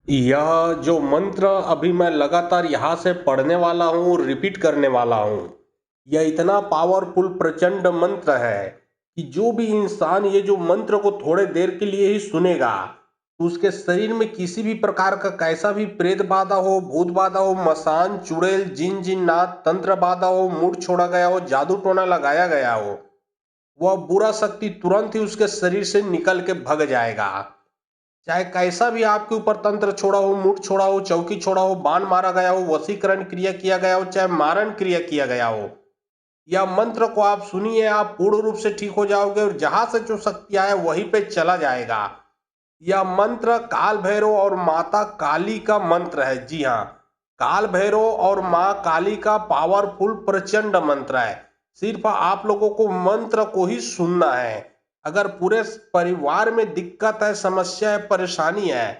यह जो मंत्र अभी मैं लगातार यहाँ से पढ़ने वाला हूँ, रिपीट करने वाला हूँ, यह इतना पावरफुल प्रचंड मंत्र है कि जो भी इंसान ये जो मंत्र को थोड़े देर के लिए ही सुनेगा, तो उसके शरीर में किसी भी प्रकार का कैसा भी प्रेत बाधा हो, भूत बाधा हो, मसान, चुड़ैल, जिन जिन्नात, तंत्र बाधा हो, मूड छोड़ा गया हो, जादू टोना लगाया गया हो, वह बुरा शक्ति तुरंत ही उसके शरीर से निकल के भग जाएगा। चाहे कैसा भी आपके ऊपर तंत्र छोड़ा हो, मुठ छोड़ा हो, चौकी छोड़ा हो, बाण मारा गया हो, वशीकरण क्रिया किया गया हो, चाहे मारण क्रिया किया गया हो, या मंत्र को आप सुनिए, आप पूर्ण रूप से ठीक हो जाओगे और जहां से जो शक्ति आए वहीं पे चला जाएगा। यह मंत्र काल भैरव और माता काली का मंत्र है। जी हाँ, काल भैरव और माँ काली का पावरफुल प्रचंड मंत्र है। सिर्फ आप लोगों को मंत्र को ही सुनना है। अगर पूरे परिवार में दिक्कत है, समस्या है, परेशानी है,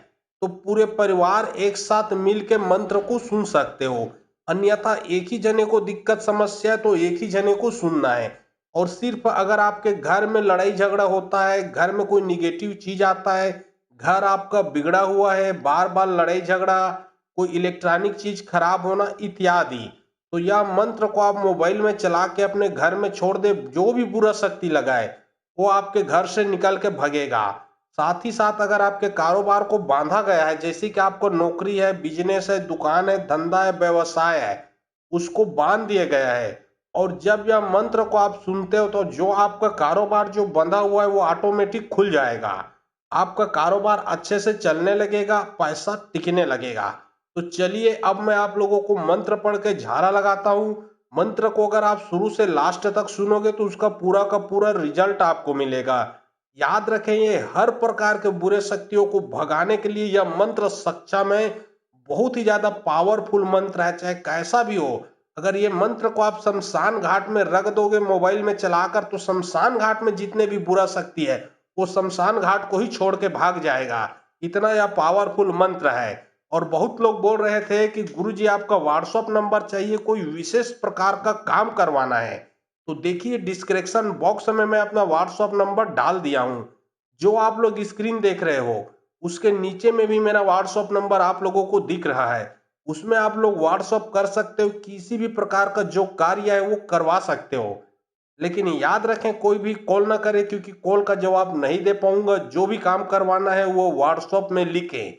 तो पूरे परिवार एक साथ मिल के मंत्र को सुन सकते हो। अन्यथा एक ही जने को दिक्कत समस्या है तो एक ही जने को सुनना है। और सिर्फ अगर आपके घर में लड़ाई झगड़ा होता है, घर में कोई निगेटिव चीज आता है, घर आपका बिगड़ा हुआ है, बार बार लड़ाई झगड़ा, कोई इलेक्ट्रॉनिक चीज खराब होना इत्यादि, तो यह मंत्र को आप मोबाइल में चला के अपने घर में छोड़ दे। जो भी बुरा शक्ति लगाए वो आपके घर से निकल के भगेगा। साथ ही साथ अगर आपके कारोबार को बांधा गया है, जैसे कि आपको नौकरी है, बिजनेस है, दुकान है, धंधा है, व्यवसाय है, उसको बांध दिया गया है, और जब यह मंत्र को आप सुनते हो तो जो आपका कारोबार जो बंधा हुआ है वो ऑटोमेटिक खुल जाएगा। आपका कारोबार अच्छे से चलने लगेगा, पैसा टिकने लगेगा। तो चलिए अब मैं आप लोगों को मंत्र पढ़ के झाड़ा लगाता हूँ। मंत्र को अगर आप शुरू से लास्ट तक सुनोगे तो उसका पूरा का पूरा रिजल्ट आपको मिलेगा। याद रखें, ये हर प्रकार के बुरे शक्तियों को भगाने के लिए यह मंत्र सक्षम है। बहुत ही ज्यादा पावरफुल मंत्र है, चाहे कैसा भी हो। अगर ये मंत्र को आप शमशान घाट में रख दोगे मोबाइल में चलाकर, तो शमशान घाट में जितने भी बुरा शक्ति है वो शमशान घाट को ही छोड़ के भाग जाएगा। इतना यह पावरफुल मंत्र है। और बहुत लोग बोल रहे थे कि गुरुजी आपका व्हाट्सएप नंबर चाहिए, कोई विशेष प्रकार का काम करवाना है, तो देखिए डिस्क्रिप्शन बॉक्स में मैं अपना व्हाट्सएप नंबर डाल दिया हूं। जो आप लोग स्क्रीन देख रहे हो उसके नीचे में भी मेरा व्हाट्सएप नंबर आप लोगों को दिख रहा है। उसमें आप लोग व्हाट्सएप कर सकते हो, किसी भी प्रकार का जो कार्य है वो करवा सकते हो। लेकिन याद रखें, कोई भी कॉल ना करे, क्योंकि कॉल का जवाब नहीं दे पाऊंगा। जो भी काम करवाना है वो व्हाट्सएप में लिखें।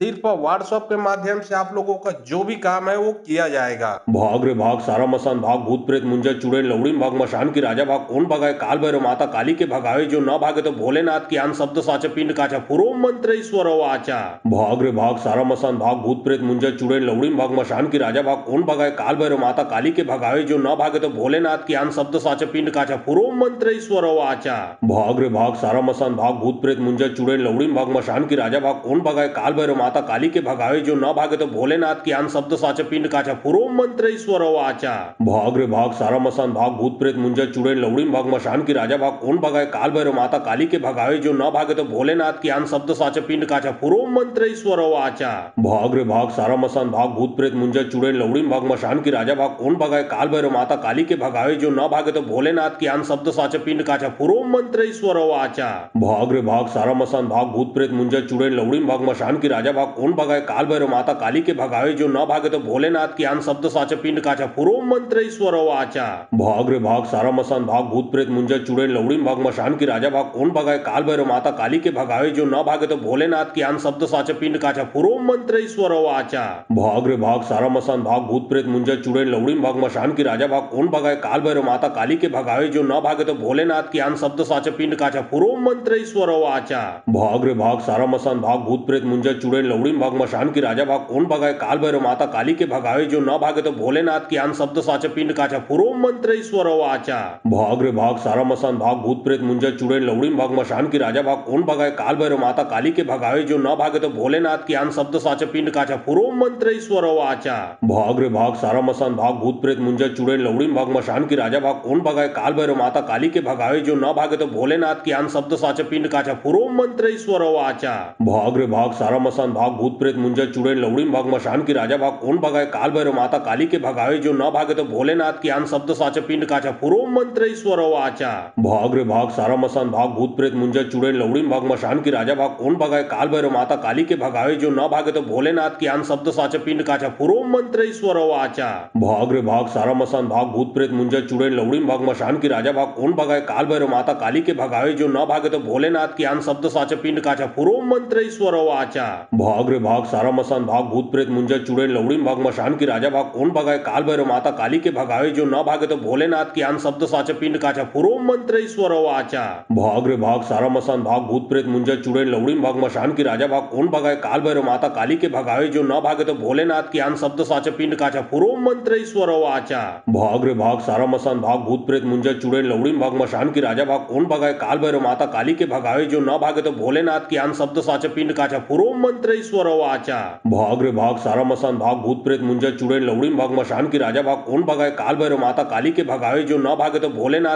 सिर्फ व्हाट्सएप के माध्यम से आप लोगों का जो भी काम है वो किया जाएगा। भाग रे भाग, सारा मसान भाग, भूत प्रेत मुंजा चुड़ैल लवड़ीन भाग, मशान की राजा भाग, कौन भगाए, काल भैरव माता काली के भगावे, जो न भागे तो भोलेनाथ की आन शब्द साचा पिंड काचा, पुरो मंत्र ईश्वर वाचा। भाग रे भाग, सारा मसान भाग, भूत प्रेत मुंजा चुड़ैल लवड़ीन भाग, मशान की राजा भाग, कौन भगाए, काल भैरव माता काली के भगावे, जो न भागे तो भोलेनाथ की आन शब्द साचा पिंड काचा, पुरो मंत्र ईश्वर वाचा। भाग रे भाग, सारा मसान भाग, भूत प्रेत मुंजा चुड़ैल लवड़ीन भाग, मशान की राजा भाग, कौन भगाए, काल भैरव माता काली के भगावे, जो न भागे तो भोलेनाथ की आन शब्द साचा पिंड काचा, पुरो मंत्र ईश्वर वाचा। भाग रे भाग, सारा मसान भाग, भूत प्रेत मुंजा चुड़ैल लवड़ीन भाग, मशान की राजा भाग, कौन भगाए, काल भैरव माता काली के भगावे, जो न भागे तो भोलेनाथ की आन शब्द साचा पिंड काचा, पुरो मंत्र ईश्वर वाचा। भाग रे भाग, सारा मसान भाग, भूत प्रेत मुंजा चुड़ैल लवड़ीन भाग, मशान की राजा भाग, कौन भगाए, काल भैरव माता काली के भगावे, जो न भागे तो भोलेनाथ की आन शब्द साचा पिंड काचा, पुरो मंत्र ईश्वर वाचा। भाग रे भाग, सारा मसान भाग, भूत प्रेत मुंजा चुड़ैल लवड़ीन भाग, मशान की राजा भाग, कौन भगाए, काल भैरव माता काली के भगावे, जो न भागे तो भोलेनाथ की आन शब्द साचा पिंड काचा, पुरो मंत्र ईश्वर वाचा। भाग रे भाग, सारा मसान भाग, भूत प्रेत मुंजा चुड़ैल लवड़ीन भाग, मशान की राजा भाग, कौन भगाए, काल भैरव माता काली के भगावे, जो न भागे तो भोलेनाथ की आन शब्द साचा पिंड काचा, पुरो मंत्र ईश्वर वाचा। भाग रे भाग, सारा मसान भाग, भूत प्रेत मुंजा चुड़ैल लवड़ीन भाग, मशान की राजा भाग, कौन भगाए, काल भैरव माता काली के भगावे, जो न भागे तो भोलेनाथ की आन शब्द साचा पिंड काचा, पुरो मंत्र ईश्वर वाचा। भाग रे भाग, सारा मसान भाग, भूत प्रेत मुंजा चुड़ैल लवड़ीन भाग, मशान की राजा भाग, कौन भगाए, काल भैरव माता काली के भगावे, जो न भागे तो भोलेनाथ की आन शब्द साचा पिंड काचा, पुरो मंत्र ईश्वर वाचा। भाग रे भाग, सारा मसान भाग, भूत प्रेत मुंजा चुड़ैल लवड़ीन भाग, मशान की राजा भाग, कौन भगाए, काल भैरव माता काली के भगावे, जो न भागे तो भोलेनाथ की आन शब्द साचा पिंड काचा, पुरो मंत्र ईश्वर वाचा। भाग रे भाग, सारा मसान भाग, भूत प्रेत मुंजा चुड़ैल लवड़ीन भाग, मशान की राजा भाग, कौन भगाए, काल भैरव माता काली के भगावे, जो न भागे तो भोलेनाथ की आन शब्द साचा पिंड काचा, पुरो मंत्र ईश्वर वाचा। भाग रे भाग, सारा मसान भाग भूत प्रेत मुंजर चुड़ैल लवड़ीन भाग मशान की राजा भाग कोण भगाए काल भैरव माता काली के भगावे जो न भागे तो भोलेनाथ की आन शब्द साचे पिंड काचा पुरो मंत्र ईश्वर वाचा भाग रे भाग सारा मसान भाग भूत प्रेत मुंजर चुड़ैल लवड़ीन भाग मशान की राजा भाग कोण भगाए काल भैरव माता काली के भगावे जो न भागे तो भोलेनाथ की आन शब्द साचे पिंड काचा पुरो मंत्र ईश्वर वाचा भाग रे भाग सारा मसान भाग भूत प्रेत मुंजर चुड़ैल लवड़ीन भाग मशान की राजा भाग कोण भगाए काल भैरव माता काली के भगावे जो न भागे तो भोलेनाथ की आन शब्द साचे पिंड काचा पुरो मंत्र ईश्वर वाचा भाग रे भाग सारा मसान भाग भूत प्रेत मुंजर चुड़ैल लवड़ीन भाग मशान की राजा भाग कोण भगाए काल भैरव माता काली के भगावे जो न भागे तो भोलेनाथ की आन शब्द साचे पिंड काचा पुरो मंत्र ईश्वर वाचा भाग रे भाग सारा मसान भाग भूत प्रेत मुंजर चुड़ैल लवड़ीन भाग मशान की राजा भाग कोण भगाए काल भैरव माता काली के भगावे जो न भागे तो भोलेनाथ की आन शब्द साचे पिंड काचा पुरो मंत्र ईश्वर वाचा भाग रे भाग सारा मसान भाग भूत प्रेत मुंजर चुड़ैल लवड़ीन भाग मशान की राजा भाग कोण भगाए काल भैरव माता काली के भगावे जो न भागे तो भोलेनाथ की आन शब्द साचे पिंड काचा पुरो मंत्र ईश्वर वाचा भाग रे भाग सारा मसान भाग भूत प्रेत मुंजर चुड़ैल लवड़ीन भाग मशान की राजा भाग कोण भगाए काल भैरव माता काली के भगावे जो न भागे तो भोलेनाथ की आन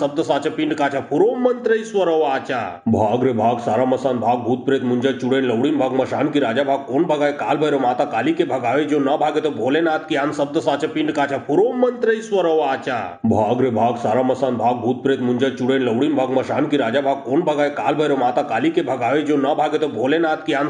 शब्द साचे पिंड काचा पुरो मंत्र ईश्वर वाचा भाग रे भाग सारा मसान भाग भूत प्रेत मुंजर चुड़ैल लवड़ीन भाग मशान की राजा भाग कोण भगाए काल भैरव माता काली के भगावे जो न भागे तो भोलेनाथ की आन शब्द साचे पिंड काचा पुरो मंत्र ईश्वर वाचा भाग रे भाग सारा मसान भाग भूत प्रेत मुंजर चुड़ैल लवड़ीन भाग मशान की राजा भाग कोण भगाए काल भैरव माता काली के भगावे जो न भागे तो भोलेनाथ की आन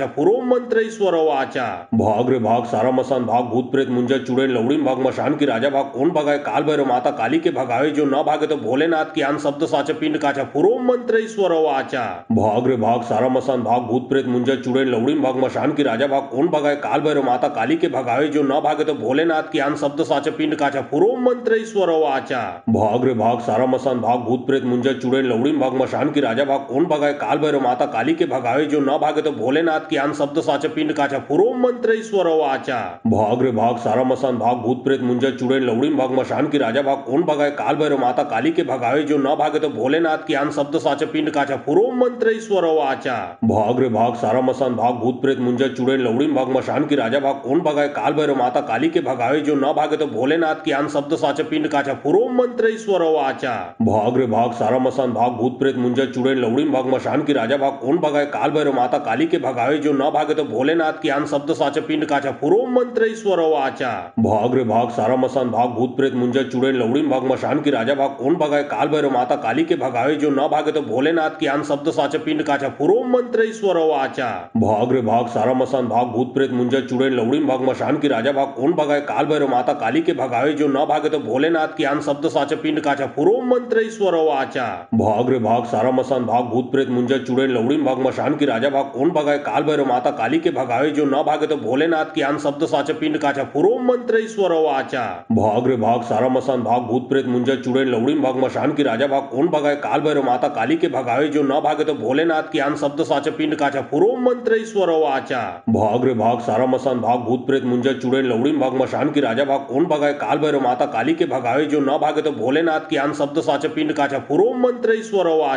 शब्द साचे पिंड काचा पुरो मंत्र ईश्वर वाचा भाग रे भाग सारा मसान भाग भूत प्रेत मुंजर चुड़ैल लवड़ीन भाग मशान की राजा भाग कोण भगाए काल भैरव माता काली के भगावे जो न भागे तो भोलेनाथ की आन शब्द साचे पिंड काचा पुरो मंत्र ईश्वर वाचा भाग रे भाग सारा मसान भाग भूत प्रेत मुंजर चुड़ैल लवड़ीन भाग मशान की राजा भाग कोण भगाए काल भैरव माता काली के भगावे जो न भागे तो भोलेनाथ की आन शब्द साचे पिंड काचा पुरो मंत्र ईश्वर वाचा भाग रे भाग सारा मसान भाग भूत प्रेत मुंजर चुड़ैल लवड़ीन भाग मशान की राजा भाग कोण भगाए काल भैरव माता काली के भगावे जो न भागे तो भोलेनाथ की आन शब्द साचे पिंड काचा पुरो मंत्र ईश्वर वाचा भाग रे भाग सारा मसान भाग भूत प्रेत मुंजर चुड़ैल लवड़ीन भाग मशान की राजा भाग कोण भगाए काल भैरव माता काली के भगावे जो न भागे तो भोलेनाथ की आन शब्द साचे पिंड काचा पुरो मंत्र ईश्वर वाचा भाग रे भाग सारा मसान भाग भूत प्रेत मुंजर चुड़ैल लवड़ीन भाग मशान की राजा भाग कोण भगाए काल भैरव माता काली के भगावे जो न भागे तो भोलेनाथ की आन शब्द साचे पिंड काचा पुरो मंत्र ईश्वर वाचा भाग रे भाग सारा मसान भाग भूत प्रेत मुंजर चुड़ैल लवड़ीन भाग मशान की राजा भाग कोण भगाए काल भैरव माता काली के भगावे जो न भागे तो भोलेनाथ की आन शब्द साचे पिंड काचा पुरो मंत्र ईश्वर वाचा भाग रे भाग सारा मसान भाग भूत प्रेत मुंजर चुड़ैल लवड़ीन भाग मशान की राजा भाग कोण भगाए काल भैरव माता काली के भगावे जो न भागे तो भोलेनाथ की आन शब्द साचे पिंड काचा पुरो मंत्र ईश्वर वाचा भाग रे भाग सारा मसान भाग भूत प्रेत मुंजर चुड़ैल लवड़ीन भाग मशान की राजा भाग कोण भगाए काल भैरव माता काली के भगावे जो न भागे तो भोलेनाथ की आन शब्द साचे पिंड काचा पुरो मंत्र ईश्वर वाचा भाग रे भाग सारा मसान भाग भूत प्रेत मुंजर चुड़ैल लवड़ीन भाग मशान की राजा भाग कोण भगाए काल भैरव माता काली के भगावे जो न भागे तो भोलेनाथ की आन शब्द साचे पिंड काचा पुरो मंत्र ईश्वर वाचा भाग रे भाग सारा मसान भाग भूत प्रेत मुंजर चुड़ैल लवड़ीन भाग मशान की राजा भाग कोण भगाए काल भैरव माता काली के भगावे जो न भागे तो भोलेनाथ की आन शब्द साचे पिंड काचा पुरो मंत्र ईश्वर वाचा भाग रे भाग सारा मसान भाग भूत प्रेत मुंजर चुड़ैल लवड़ीन भाग मशान की राजा भाग कोण भगाए काल भैरव माता काली के भगावे जो न भागे तो भोलेनाथ की आन शब्द साचे पिंड काचा पुरो मंत्र ईश्वर वाचा भाग रे भाग सारा मसान भाग भूत प्रेत मुंजर चुड़ैल लवड़ीन भाग मशान की राजा भाग कोण भगाए काल भैरव माता काली के भगावे जो न भागे तो भोलेनाथ की आन शब्द साचे पिंड काचा पुरो मंत्र ईश्वर वाचा भाग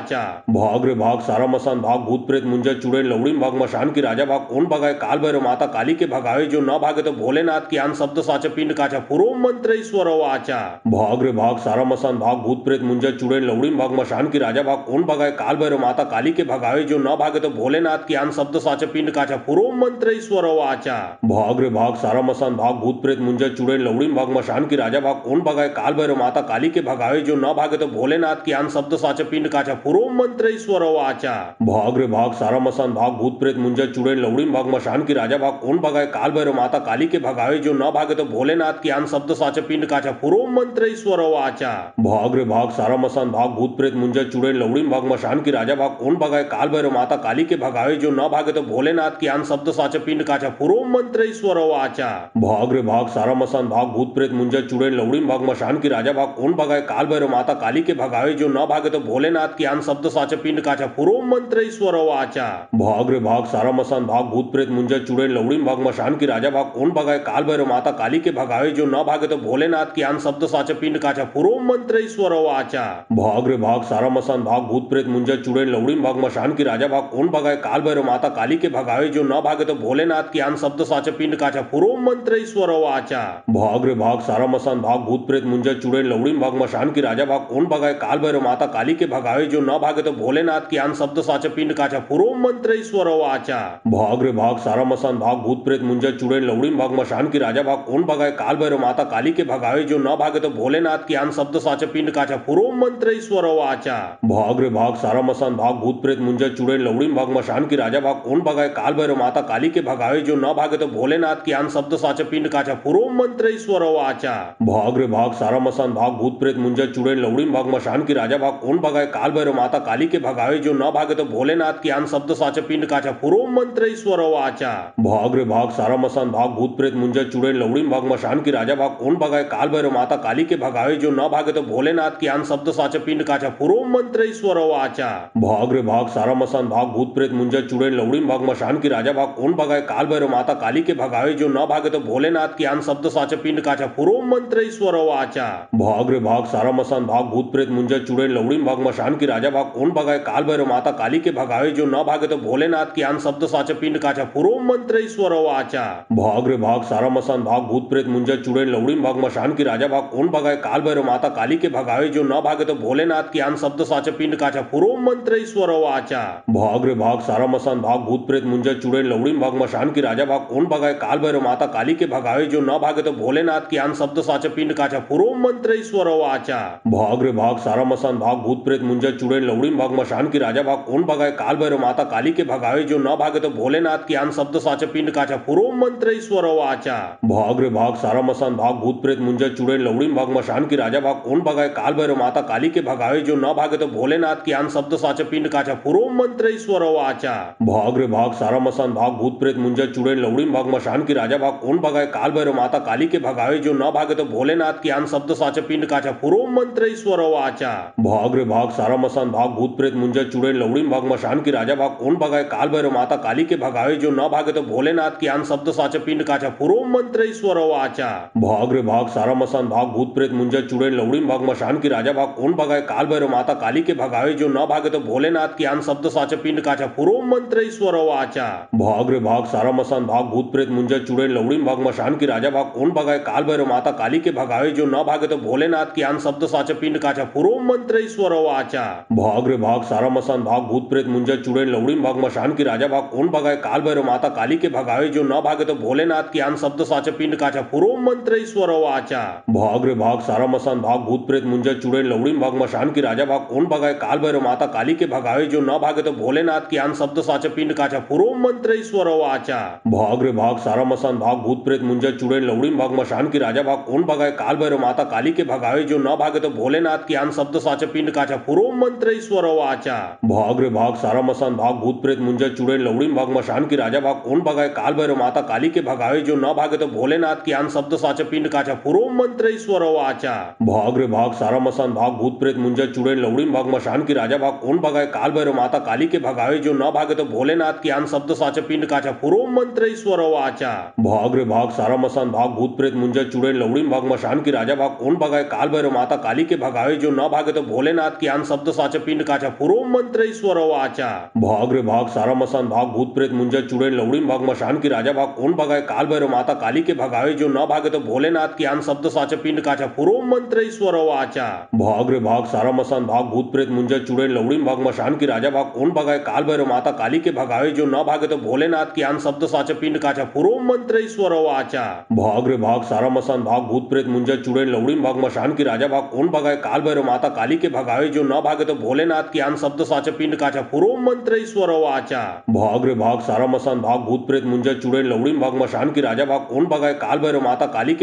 रे भाग सारा मसान भाग भूत प्रेत मुंजर चुड़ैल लवड़ीन भाग मशान की राजा भाग कोण भगाए काल भैरव माता काली के भगावे जो न भागे तो भोलेनाथ की आन शब्द साचे पिंड काचा पुरो मंत्र ईश्वर वाचा भाग रे भाग सारा मसान भाग भूत प्रेत मुंजर चुड़ैल लवड़ीन भाग मशान की राजा भाग कोण भगाए काल भैरव माता काली के भगावे जो न भागे तो भोलेनाथ की आन शब्द साचे पिंड काचा पुरो मंत्र ईश्वर वाचा भाग रे भाग सारा मसान भाग भूत प्रेत मुंजर चुड़ैल लवड़ीन भाग मशान की राजा भाग कोण भगाए काल भैरव माता काली के भगावे जो न भागे तो भोलेनाथ की आन शब्द साचे पिंड काचा पुरो मंत्र ईश्वर वाचा भाग रे भाग सारा मसान भाग भूत प्रेत मुंजर चुड़ैल लवड़ीन भाग मशान की राजा भाग कोण भगाए काल भैरव माता काली के भगावे जो न भागे तो भोलेनाथ की आन शब्द साचे पिंड काचा पुरो मंत्र ईश्वर वाचा भाग रे भाग सारा मसान भाग भूत प्रेत मुंजर चुड़ैल लवड़ीन भाग मशान की राजा भाग कोण भगाए काल भैरव माता काली के भगावे जो न भागे तो भोलेनाथ की आन शब्द साचे पिंड काचा पुरो मंत्र ईश्वर वाचा भाग रे भाग सारा मसान भाग भूत प्रेत मुंजर चुड़ैल लवड़ीन भाग मशान की राजा भाग कोण भगाए काल भैरव माता काली के भगावे जो न भागे तो भोलेनाथ की आन शब्द साचे पिंड काचा पुरो मंत्र ईश्वर वाचा भाग रे भाग सारा मसान भाग भूत प्रेत मुंजर चुड़ैल लवड़ीन भाग मशान की राजा भाग कोण भगाए काल भैरव माता काली के भगावे जो न भागे तो भोलेनाथ की आन शब्द साचे पिंड काचा पुरो मंत्र ईश्वर वाचा भाग रे भाग सारा मसान भाग भूत प्रेत मुंजर चुड़ैल लवड़ीन भाग मशान की राजा भाग कोण भगाए काल भैरव माता काली के भगावे जो न भागे तो भोलेनाथ की आन शब्द साचे पिंड काचा पुरो मंत्र ईश्वर वाचा। भाग रे भाग सारा मसान भाग, भूत प्रेत मुंजर चुड़ैल लवड़ीम भाग, मशान की राजा भाग, कौन भगाए काल भैरव माता काली के भगावे, जो न भागे तो भोलेनाथ की आन शब्द साचा पिंड काचा, पुरोम मंत्र ईश्वर वाचा। भाग रे भाग सारा मसान भाग, भूत प्रेत मुंजर चुड़ैल लवड़ीम भाग, मशान की राजा भाग, कौन भगाए काल भैरव माता काली के भगावे, जो न भागे तो भोलेनाथ की आन शब्द साचा पिंड काचा, पुरोम मंत्र ईश्वर वाचा। भाग रे भाग सारा मसान भाग, भूत प्रेत मुंजर चुड़ैल लवड़ीम भाग, मशान की राजा भाग, कौन भगाए काल भैरव माता काली के भगावे, जो न भागे तो भोलेनाथ की आन शब्द साचा पिंड काचा, पुरोम मंत्र ईश्वर वाचा। भाग रे भाग सारा मसान भाग, भूत प्रेत मुंजर चुड़ैल लवड़ीम भाग, मशान की राजा भाग, कौन भगाए काल भैरव माता काली के भगावे, जो न भागे तो भोलेनाथ की आन शब्द साचा पिंड काचा, पुरोम मंत्र ईश्वर वाचा। भाग रे भाग सारा मसान भाग, भूत प्रेत मुंजर चुड़ैल लवड़ीम भाग, मशान की राजा भाग, कौन भगाए काल भैरव माता काली के भगावे, जो न भागे तो भोलेनाथ की आन शब्द साचा पिंड काचा, पुरोम मंत्र ईश्वर वाचा। भाग रे भाग सारा मसान भाग, भूत प्रेत मुंजर चुड़ैल लवड़ीम भाग, मशान की राजा भाग, कौन भगाए काल भैरव माता काली के भगावे, जो न भागे तो भोलेनाथ की आन शब्द साचा पिंड काचा, पुरोम मंत्र ईश्वर वाचा। भाग रे भाग सारा मसान भाग, भूत प्रेत मुंजर चुड़ैल लवड़ीम भाग, मशान की राजा भाग, कौन भगाए काल भैरव माता काली के भगावे, जो न भागे तो भोलेनाथ की आन शब्द साचा पिंड काचा, पुरोम मंत्र ईश्वर वाचा। भाग रे भाग सारा मसान भाग, भूत प्रेत मुंजर चुड़ैल लवड़ीम भाग, मशान की राजा भाग, कौन भगाए काल भैरव माता काली के भगावे, जो न भागे तो भोलेनाथ की आन शब्द साचा पिंड काचा, पुरोम मंत्र ईश्वर वाचा। भाग रे भाग सारा मसान भाग, भूत प्रेत मुंजर चुड़ैल लवड़ीम भाग, मशान की राजा भाग, कौन भगाए काल भैरव माता काली के भगावे, जो न भागे तो भोलेनाथ की आन शब्द साचा पिंड काचा, पुरोम मंत्र ईश्वर वाचा। भाग रे भाग सारा मसान भाग, भूत प्रेत मुंजर चुड़ैल लवड़ीम भाग, मशान की राजा भाग, कौन भगाए काल भैरव माता काली के भगावे, जो न भागे तो भोलेनाथ की आन शब्द साचा पिंड काचा, पुरोम मंत्र ईश्वर वाचा। भाग रे भाग सारा मसान भाग, भूत प्रेत मुंजर चुड़ैल लवड़ीम भाग, मशान की राजा भाग, कौन भगाए काल भैरव माता काली के भगावे, जो न भागे तो भोलेनाथ की आन शब्द साचा पिंड काचा, पुरोम मंत्र ईश्वर वाचा। भाग रे भाग सारा मसान भाग, भूत प्रेत मुंजर चुड़ैल लवड़ीम भाग, मशान की राजा भाग, कौन भगाए काल भैरव माता काली के भगावे, जो न भागे तो भोलेनाथ की आन शब्द साचा पिंड काचा, पुरोम मंत्र ईश्वर वाचा। भाग रे भाग सारा मसान भाग, भूत प्रेत मुंजर चुड़ैल लवड़ीम भाग, मशान की राजा भाग, कौन भगाए काल भैरव माता काली के भगावे, जो न भागे तो भोलेनाथ की आन शब्द साचा पिंड काचा, पुरोम मंत्र ईश्वर वाचा। भाग रे भाग सारा मसान भाग, भूत प्रेत मुंजर चुड़ैल लवड़ीम भाग, मशान की राजा भाग, कौन भगाए काल भैरव माता काली के भगावे, जो न भागे तो भोलेनाथ की आन शब्द साचा पिंड काचा, पुरोम मंत्र ईश्वर वाचा। भाग रे भाग सारा मसान भाग, भूत प्रेत मुंजर चुड़ैल लवड़ीम भाग, मशान की राजा भाग, कौन भगाए काल भैरव माता काली के भगावे, जो न भागे तो भोलेनाथ की आन शब्द साचा पिंड काचा, पुरोम मंत्र ईश्वर वाचा। भाग रे भाग सारा मसान भाग, भूत प्रेत मुंजर चुड़ैल लवड़ीम भाग, मशान की राजा भाग, कौन भगाए काल भैरव माता काली के भगावे, जो न भागे तो भोलेनाथ की आन शब्द साचा पिंड काचा, पुरोम मंत्र ईश्वर वाचा। भाग रे भाग सारा मसान भाग, भूत प्रेत मुंजर चुड़ैल लवड़ीम भाग, मशान की राजा भाग, कौन भगाए काल भैरव माता काली के भगावे, जो न भागे तो भोलेनाथ की आन शब्द साचा पिंड काचा, पुरोम मंत्र ईश्वर वाचा। भाग रे भाग सारा मसान भाग, भूत प्रेत मुंजर चुड़ैल लवड़ीम भाग, मशान की राजा भाग, कौन भगाए काल भैरव माता काली के भगावे, जो न भागे तो भोलेनाथ की आन शब्द साचा पिंड काचा, पुरोम मंत्र ईश्वर वाचा। भाग रे भाग सारा मसान भाग, भूत प्रेत मुंजर चुड़ैल लवड़ीम भाग, मशान की राजा भाग, कौन भगाए काल भैरव माता काली के भगावे, जो न भागे तो भोलेनाथ की आन शब्द साचा पिंड काचा, पुरोम मंत्र ईश्वर वाचा। भाग रे भाग सारा मसान भाग, भूत प्रेत मुंजर चुड़ैल लवड़ीम भाग, मशान की राजा भाग, कौन भगाए काल भैरव माता काली के भगावे, जो न भागे तो भोलेनाथ की आन शब्द साचा पिंड काचा, पुरोम मंत्र ईश्वर वाचा। भाग रे भाग सारा मसान भाग, भूत प्रेत मुंजर चुड़ैल लवड़ीम भाग, मशान की राजा भाग, कौन भगाए काल भैरव माता काली के भगावे, जो न भागे तो भोलेनाथ की आन शब्द साचा पिंड काचा, पुरोम मंत्र ईश्वर वाचा। भाग रे भाग सारा मसान भाग, भूत प्रेत मुंजर चुड़ैल लवड़ीम भाग, मशान की राजा भाग, कौन भगाए काल भैरव माता काली के भगावे, जो न भागे तो भोलेनाथ की आन शब्द साचा पिंड काचा, पुरोम मंत्र ईश्वर वाचा। भाग रे भाग सारा मसान भाग, भूत प्रेत मुंजर चुड़ैल लवड़ीम भाग, मशान की राजा भाग, कौन भगाए काल भैरव माता काली के भगावे, जो न भागे तो भोलेनाथ की आन शब्द साचा पिंड काचा, पुरोम मंत्र ईश्वर वाचा। भाग रे भाग सारा मसान भाग, भूत प्रेत मुंजर चुड़ैल लवड़ीम भाग, मशान की राजा भाग, कौन भगाए काल भैरव माता काली के भगावे, जो न भागे तो भोलेनाथ की आन शब्द साचा पिंड काचा, पुरोम मंत्र ईश्वर वाचा। भाग रे भाग सारा मसान भाग, भूत प्रेत मुंजर चुड़ैल लवड़ीम भाग, मशान की राजा भाग, कौन भगाए काल भैरव माता काली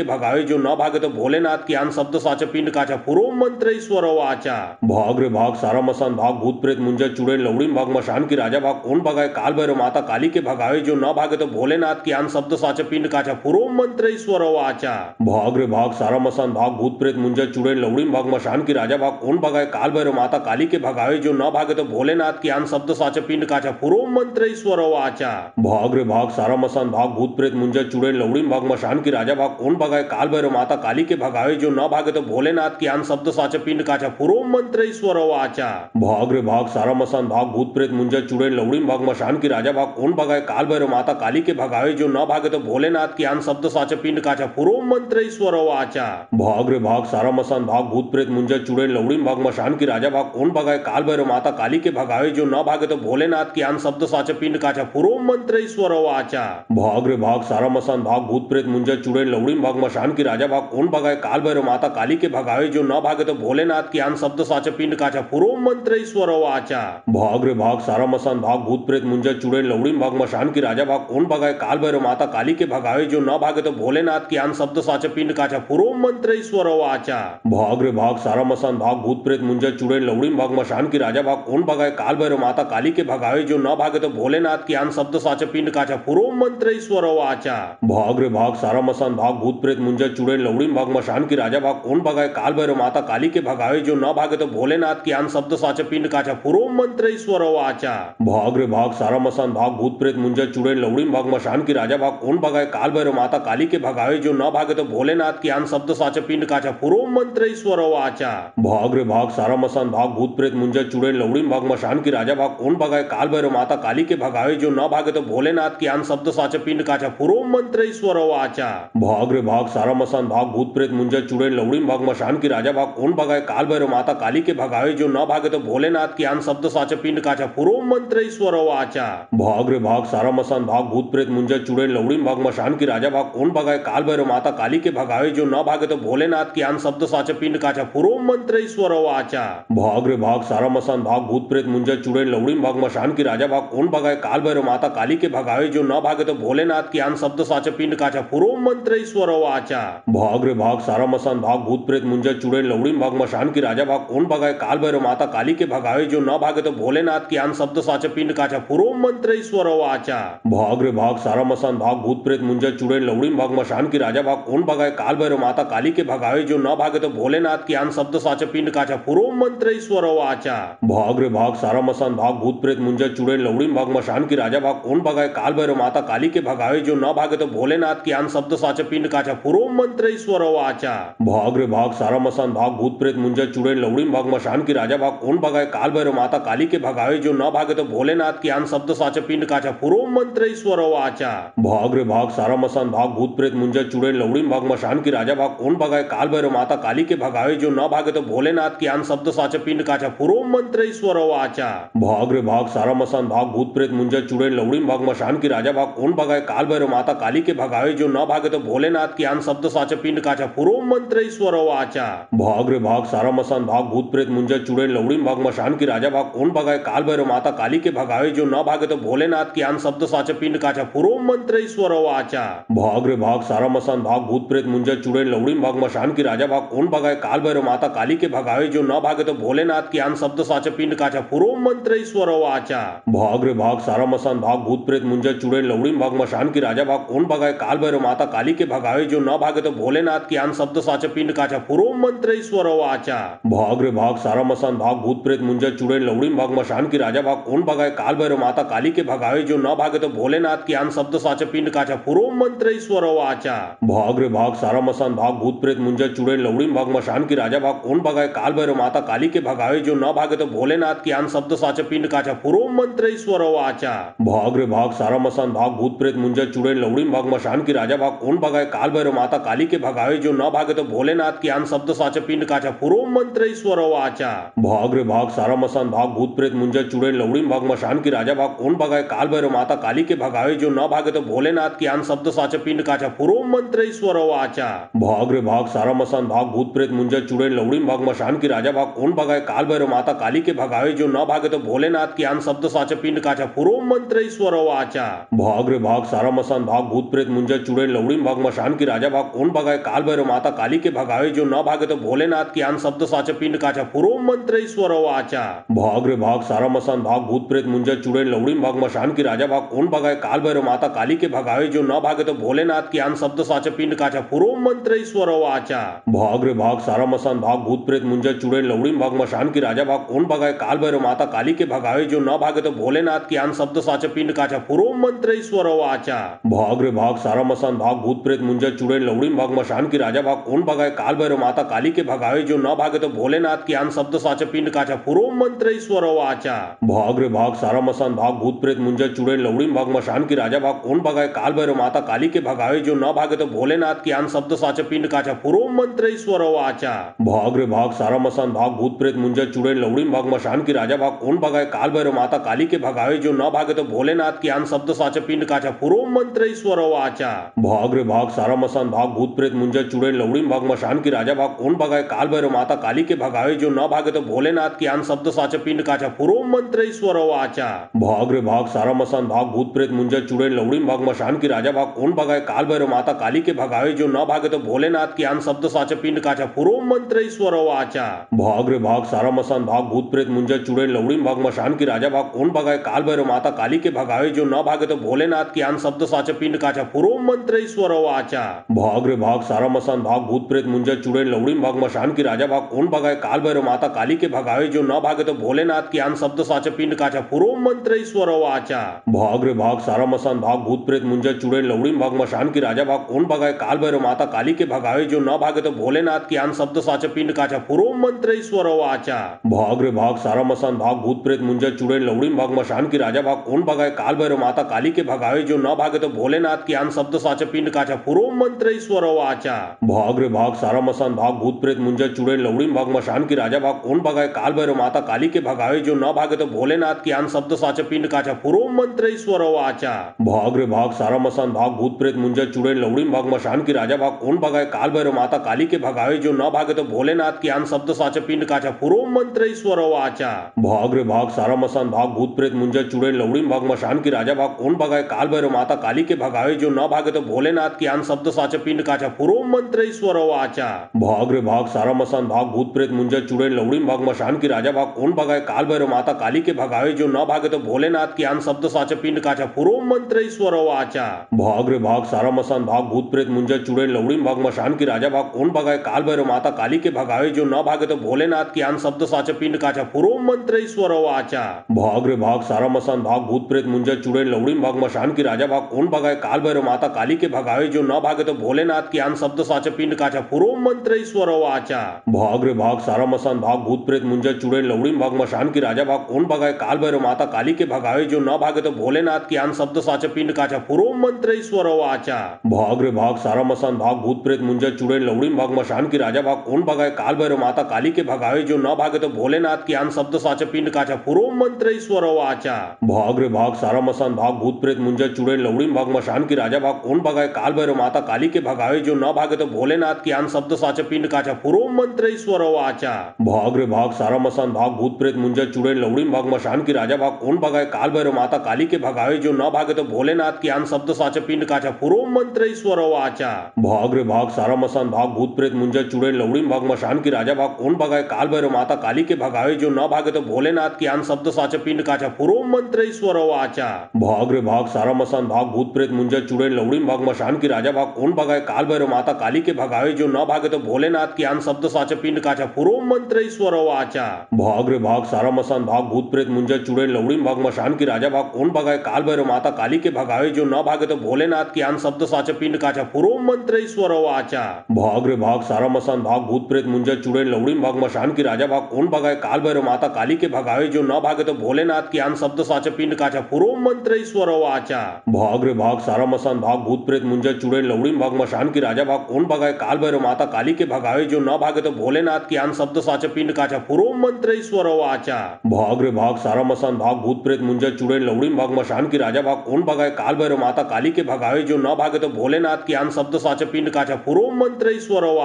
के भगावे, जो न भागे तो भोलेनाथ की आन शब्द साचा पिंड काचा, पुरोम मंत्र ईश्वर वाचा। भाग रे भाग सारा मसान भाग, भूत प्रेत मुंजर चुड़ैल लवड़ीम भाग, मशान की राजा भाग, कौन भगाए काल भैरव माता काली के भगावे, जो न भागे तो भोलेनाथ की आन शब्द साचा पिंड काचा, पुरोम मंत्र ईश्वर वाचा। भाग रे भाग सारा मसान भाग, भूत प्रेत मुंजर चुड़ैल लवड़ीम भाग, मशान की राजा भाग, कौन भगाए काल भैरव माता काली के भगावे, जो न भागे तो भोलेनाथ की आन शब्द साचा पिंड काचा, पुरोम मंत्र ईश्वर वाचा। भाग रे भाग सारा मसान भाग, भूत प्रेत मुंजर चुड़ैल लवड़ीम भाग, मशान की राजा भाग, कौन भगाए काल भैरव माता काली के भगावे, जो न भागे तो भोलेनाथ की आन शब्द साचा पिंड काचा, पुरोम मंत्र ईश्वर वाचा। भाग रे भाग सारा मसान भाग, भूत प्रेत मुंजर चुड़ैल लवड़ीम भाग, मशान की राजा भाग, कौन भगाए काल भैरव माता काली के भगावे, जो न भागे तो भोलेनाथ की आन शब्द शब्द साचे पिंड काचा पुरोम मंत्र ईश्वर वाचा भाग रे भाग सारा मसान भाग भूत प्रेत मुंजा चुड़ैल लवड़ी भाग मशान की राजा भाग कौन भगाए काल भैरव माता काली के भगावे जो न भागे तो भोलेनाथ की आन शब्द साचे पिंड काचा पुरोम मंत्र ईश्वर वाचा भाग रे भाग सारा मसान भाग भूत प्रेत मुंजा चुड़ैल लवड़ी भाग मशान की राजा भाग कौन भगाए काल भैरव माता काली के भगावे जो न भागे तो भोलेनाथ की आन शब्द साचे पिंड काचा पुरोम मंत्र ईश्वर वाचा भाग रे भाग सारा मसान भाग भूत प्रेत मुंजा चुड़ैल लवड़ी भाग मशान की राजा भाग कौन भगाए काल भैरव माता काली के भगावे जो न भागे तो भोलेनाथ की आन शब्द साचे पिंड काचा पुरोम मंत्र ईश्वर वाचा भाग रे भाग सारा मसान भाग भूत प्रेत मुंजा चुड़ैल लवड़ी भाग मशान की राजा भाग कौन भगाए काल भैरव माता काली के भगावे जो न भागे तो भोलेनाथ की आन शब्द साचे पिंड काचा पुरोम मंत्र ईश्वर वाचा भाग रे भाग सारा मसान भाग भूत प्रेत मुंजा चुड़ैल लवड़ी भाग मशान की राजा भाग कौन भगाए काल भैरव माता काली के भगावे जो न भागे तो भोलेनाथ की आन शब्द साचे पिंड काचा पुरोम मंत्र ईश्वर वाचा भाग रे भाग सारा मसान भाग भूत प्रेत मुंजा चुड़ैल लवड़ी भाग मशान की राजा भाग कौन भगाए काल भैरव माता काली के भगावे जो न भागे तो भोलेनाथ की आन शब्द साचे पिंड काचा पुरोम मंत्र ईश्वर वाचा भाग रे भाग सारा मसान भाग भूत प्रेत मुंजा चुड़ैल लवड़ी भाग मशान की राजा भाग कौन भगाए काल भैरव माता काली के भगावे जो न भागे तो भोलेनाथ की आन शब्द साचे पिंड काचा पुरोम मंत्र ईश्वर वाचा भाग रे भाग सारा मसान भाग भूत प्रेत मुंजा चुड़ैल लवड़ी भाग मशान की राजा भाग कौन भगाए काल भैरव माता काली के भगावे जो न भागे तो भोलेनाथ की आन शब्द साचे पिंड काचा पुरोम मंत्र ईश्वर वाचा भाग रे भाग सारा मसान भाग भूत प्रेत मुंजा चुड़ैल लवड़ी भाग मशान की राजा भाग कौन भगाए काल भैरव माता काली के भगावे जो न भागे तो भोलेनाथ की आन शब्द साचे पिंड काचा पुरोम मंत्र ईश्वर वाचा भाग रे भाग सारा मसान भाग भूत प्रेत मुंजा चुड़ैल लवड़ी भाग मशान की राजा भाग कौन भगाए काल भैरव माता काली के भगावे जो न भागे तो भोलेनाथ की आन शब्द साचे पिंड काचा पुरोम मंत्र ईश्वर वाचा भाग रे भाग सारा मसान भाग भूत प्रेत मुंजा चुड़ैल लवड़ी भाग मशान की राजा भाग कौन भगाए काल भैरव माता काली के भगावे जो न भागे तो भोलेनाथ की आन शब्द साचे पिंड काचा पुरोम मंत्र ईश्वर वाचा भाग रे भाग सारा मसान भाग भूत प्रेत मुंजा चुड़ैल लवड़ी भाग मशान की राजा भाग कौन भगाए काल भैरव माता काली के भगावे जो न भागे तो भोलेनाथ की आन शब्द साचे पिंड काचा पुरोम मंत्र ईश्वर वाचा भाग रे भाग सारा मसान भाग भूत प्रेत मुंजा चुड़ैल लवड़ी भाग मशान की राजा भाग कौन भगाए काल भैरव माता काली के भगावे जो न भागे तो भोलेनाथ की आन शब्द साचे पिंड काचा पुरोम मंत्र ईश्वर वाचा भाग रे भाग सारा मसान भाग भूत प्रेत मुंजा चुड़ैल लवड़ी भाग मशान की राजा भाग कौन भगाए काल भैरव माता काली के भगावे जो न भागे तो भोलेनाथ की आन शब्द साचे पिंड काचा पुरोम मंत्र ईश्वर वाचा भाग रे भाग सारा मसान भाग भूत प्रेत मुंजा चुड़ैल लवड़ी भाग मशान की राजा भाग कौन भगाए काल भैरव माता काली के भगावे जो न भागे तो भोलेनाथ की आन शब्द साचे पिंड काचा पुरोम मंत्र ईश्वर वाचा भाग रे भाग सारा मसान भाग भूत प्रेत मुंजा चुड़ैल लवड़ी भाग मशान की राजा भाग कौन भगाए काल भैरव माता काली के भगावे जो न भागे तो भोलेनाथ की आन शब्द साचे पिंड काचा पुरोम मंत्र ईश्वर वाचा भाग रे भाग सारा मसान भाग भूत प्रेत मुंजा चुड़ैल लवड़ी भाग मशान की राजा भाग कौन भगाए काल भैरव माता काली के भगावे जो न भागे तो भोलेनाथ की आन शब्द साचे पिंड काचा पुरोम मंत्र ईश्वर वाचा भाग रे भाग सारा मसान भाग भूत प्रेत मुंजा चुड़ैल लवड़ी भाग मशान की राजा भाग कौन भगाए काल भैरव माता काली के भगावे जो न भागे तो भोलेनाथ की आन शब्द साचे पिंड काचा पुरोम मंत्र ईश्वर वाचा भाग रे भाग सारा मसान भाग भूत प्रेत मुंजा चुड़ैल लवड़ी भाग मशान की राजा भाग कौन भगाए काल भैरव माता काली के भगावे जो न भागे तो भोलेनाथ की आन शब्द साचे पिंड काचा पुरोम मंत्र ईश्वर वाचा भाग रे भाग सारा मसान भाग भूत प्रेत मुंजा चुड़ैल लवड़ी भाग मशान की राजा भाग कौन भगाए काल भैरव माता काली के भगावे जो न भागे तो भोलेनाथ की आन शब्द साचे पिंड काचा पुरोम मंत्र ईश्वर वाचा भाग रे भाग सारा मसान भाग भूत प्रेत मुंजा चुड़ैल लवड़ी भाग मशान की राजा भाग कौन भगाए काल भैरव माता काली के भगावे जो न भागे तो भोलेनाथ की आन शब्द साचे पिंड काचा पुरोम मंत्र ईश्वर वाचा भाग रे भाग सारा मसान भाग भूत प्रेत मुंजा चुड़ैल लवड़ी भाग मशान की राजा भाग कौन भगाए काल भैरव माता काली के भगावे जो न भागे तो भोलेनाथ की आन शब्द साचे पिंड काचा पुरोम मंत्र ईश्वर वाचा भाग रे भाग सारा मसान भाग भूत प्रेत मुंजा चुड़ैल लवड़ी भाग मशान की राजा भाग कौन भगाए काल भैरव माता काली के भगावे जो न भागे तो भोलेनाथ की आन शब्द साचे पिंड काचा पुरोम मंत्र ईश्वर वाचा भाग रे भाग सारा मसान भाग भूत प्रेत मुंजा चुड़ैल लवड़ी भाग मशान की राजा भाग कौन भगाए काल भैरव माता काली के भगावे जो न भागे तो भोलेनाथ की आन शब्द साचे पिंड काचा पुरोम मंत्र ईश्वर वाचा भाग रे भाग सारा मसान भाग भूत प्रेत मुंजा चुड़ैल लवड़ी भाग मशान की राजा भाग कौन भगाए काल भैरव माता काली के भगावे जो न भागे तो भोलेनाथ की आन शब्द साचे पिंड काचा पुरोम मंत्र ईश्वर वाचा भाग रे भाग सारा मसान भाग भूत प्रेत मुंजा चुड़ैल लवड़ी भाग मशान की राजा भाग कौन भगाए काल भैरव माता काली के भगावे जो न भागे तो भोलेनाथ की आन शब्द साचे पिंड काचा पुरोम मंत्र ईश्वर वाचा भाग रे भाग सारा मसान भाग भूत प्रेत मुंजा चुड़ैल लवड़ी भाग मशान की राजा भाग कौन भगाए काल भैरव माता काली के भगावे जो न भागे तो भोलेनाथ की आन शब्द साचे पिंड काचा पुरोम मंत्र ईश्वर वाचा भाग रे भाग सारा मसान भाग भूत प्रेत मुंजा चुड़ैल लवड़ी भाग मशान की राजा भाग कौन भगाए काल भैरव माता काली के भगावे जो न भागे तो भोलेनाथ की आन शब्द साचे पिंड काचा पुरोम मंत्र ईश्वर वाचा भाग रे भाग सारा मसान भाग भूत प्रेत मुंजा चुड़ैल लवड़ी भाग मशान की राजा भाग कौन भगाए काल भैरव माता काली के भगावे जो न भागे तो भोलेनाथ की आन शब्द साचे पिंड काचा पुरो मंत्र ईश्वर वाचा। भाग रे भाग सारा मसान भाग भूत प्रेत मुंजर चुड़ैल लवड़ी भाग मशान की राजा भाग कौन भगाए काल भैरव माता काली के भगावे जो न भागे तो भोलेनाथ की आन शब्द साचे पिंड काचा पुरो मंत्र ईश्वर वाचा। भाग रे भाग सारा मसान भाग भूत प्रेत मुंजर चुड़ैल लवड़ी भाग मशान की राजा भाग कौन भगाए काल भैरव माता काली के भगावे जो न भागे तो भोलेनाथ की आन शब्द साचे पिंड काचा पुरो मंत्र ईश्वर वाचा। भाग रे भाग सारा मसान भाग भूत प्रेत मुंजर चुड़ैल लवड़ी भाग मशान की राजा भाग कौन भगाए काल भैरव माता काली के भगावे जो न भागे तो भोलेनाथ की आन शब्द साचे पिंड काचा पुरो मंत्र ईश्वर वाचा। भाग रे भाग सारा मसान भाग भूत प्रेत मुंजर चुड़ैल लवड़ी भाग मशान की राजा भाग कौन भगाए काल भैरव माता काली के भगावे जो न भागे तो भोलेनाथ की आन शब्द साचे पिंड काचा पुरो मंत्र ईश्वर वाचा। भाग रे भाग सारा मसान भाग भूत प्रेत मुंजर चुड़ैल लवड़ी भाग मशान की राजा भाग कौन भगाए काल भैरव माता काली के भगावे जो न भागे तो भोलेनाथ की आन शब्द साचे पिंड काचा पुरो मंत्र ईश्वर वाचा। भाग रे भाग सारा मसान भाग भूत प्रेत मुंजर चुड़ैल लवड़ी भाग मशान की राजा भाग कौन भगाए काल भैरव माता काली के भगावे जो न भागे तो भोलेनाथ की आन शब्द साचे पिंड काचा पुरो मंत्र ईश्वर वाचा। भाग रे भाग सारा मसान भाग भूत प्रेत मुंजर चुड़ैल लवड़ी भाग मशान की राजा भाग कौन भगाए काल भैरव माता काली के भगावे जो न भागे तो भोलेनाथ की आन शब्द साचे पिंड काचा पुरो मंत्र ईश्वर वाचा। भाग रे भाग सारा मसान भाग भूत प्रेत मुंजर चुड़ैल लवड़ी भाग मशान की राजा भाग कौन भगाए काल भैरव माता काली के भगावे जो न भागे तो भोलेनाथ की आन शब्द साचे पिंड काचा पुरो मंत्र ईश्वर वाचा। भाग रे भाग सारा मसान भाग भूत प्रेत मुंजर चुड़ैल लवड़ी भाग मशान की राजा भाग कौन भगाए काल भैरव माता काली के भगावे जो न भागे तो भोलेनाथ की आन शब्द साचे पिंड काचा पुरो मंत्र ईश्वर वाचा। भाग रे भाग सारा मसान भाग भूत प्रेत मुंजर चुड़ैल लवड़ी भाग मशान की राजा भाग कौन भगाए काल भैरव माता काली के भगावे जो न भागे तो भोलेनाथ की आन शब्द साचे पिंड काचा पुरो मंत्र ईश्वर वाचा। भाग रे भाग सारा मसान भाग भूत प्रेत मुंजर चुड़ैल लवड़ी भाग मशान की राजा भाग कौन भगाए काल भैरव माता काली के भगावे जो न भागे तो भोलेनाथ की आन शब्द साचे पिंड काचा पुरो मंत्र ईश्वर वाचा। भाग रे भाग सारा मसान भाग भूत प्रेत मुंजर चुड़ैल लवड़ी भाग मशान की राजा भाग कौन भगाए काल भैरव माता काली के भगावे जो न भागे तो भोलेनाथ की आन शब्द साचे पिंड काचा पुरो मंत्र ईश्वर वाचा। भाग रे भाग सारा मसान भाग भूत प्रेत मुंजर चुड़ैल लवड़ी भाग मशान की राजा भाग कौन भगाए काल भैरव माता काली के भगावे जो न भागे तो भोलेनाथ की आन शब्द साचे पिंड काचा पुरो मंत्र ईश्वर वाचा। भाग रे भाग सारा मसान भाग भूत प्रेत मुंजर चुड़ैल लवड़ी भाग मशान की राजा भाग कौन भगाए काल भैरव माता काली के भगावे जो न भागे तो भोलेनाथ की आन शब्द साचे पिंड काचा पुरो मंत्र ईश्वर वाचा। भाग रे भाग सारा मसान भाग भूत प्रेत मुंजर चुड़ैल लवड़ी भाग मशान की राजा भाग कौन भगाए काल भैरव माता काली के भगावे जो न भागे तो भोलेनाथ की आन शब्द साचे पिंड काचा पुरो मंत्र ईश्वर वाचा। भाग रे भाग सारा मसान भाग भूत प्रेत मुंजर चुड़ैल लवड़ी भाग मशान की राजा भाग कौन भगाए काल भैरव माता काली के भगावे जो न भागे तो भोलेनाथ की आन शब्द साचे पिंड काचा पुरो मंत्र ईश्वर वाचा। भाग रे भाग सारा मसान भाग भूत प्रेत मुंजर चुड़ैल लवड़ी भाग मशान की राजा भाग कौन भगाए काल भैरव माता काली के भगावे जो न भागे तो भोलेनाथ की आन शब्द साचे पिंड काचा पुरो मंत्र ईश्वर वाचा। भाग रे भाग सारा मसान भाग भूत प्रेत मुंजर चुड़ैल लवड़ी भाग मशान की राजा भाग कौन भगाए काल भैरव माता काली के भगावे जो न भागे तो भोलेनाथ की आन शब्द साचे पिंड काचा पुरो मंत्र ईश्वर वाचा। भाग रे भाग सारा मसान भाग भूत प्रेत मुंजर चुड़ैल लवड़ी भाग मशान की राजा भाग कौन भगाए काल भैरव माता काली के भगावे जो न भागे तो भोलेनाथ की आन शब्द साचे पिंड काचा पुरो मंत्र ईश्वर वाचा। भाग रे भाग सारा मसान भाग भूत प्रेत मुंजर चुड़ैल लवड़ी भाग मशान की राजा भाग कौन भगाए काल भैरव माता काली के भगावे जो न भागे तो भोलेनाथ की आन शब्द साचे पिंड काचा पुरो मंत्र ईश्वर वाचा। भाग रे भाग सारा मसान भाग भूत प्रेत मुंजर चुड़ैल लवड़ी भाग मशान की राजा भाग कौन भगाए काल भैरव माता काली के भगावे जो न भागे तो भोलेनाथ की आन शब्द साचे पिंड काचा पुरो मंत्र ईश्वर वाचा। भाग रे भाग सारा मसान भाग भूत प्रेत मुंजर चुड़ैल लवड़ी भाग मशान की राजा भाग कौन भगाए काल भैरव माता काली के भगावे जो न भागे तो भोलेनाथ की आन शब्द साचे पिंड काचा पुरो मंत्र ईश्वर वाचा। भाग रे भाग सारा मसान भाग भूत प्रेत मुंजर चुड़ैल लवड़ी भाग मशान की राजा भाग कौन भगाए काल भैरव माता काली के भगावे जो न भागे तो भोलेनाथ की आन शब्द साचे पिंड काचा पुरो मंत्र ईश्वर वाचा।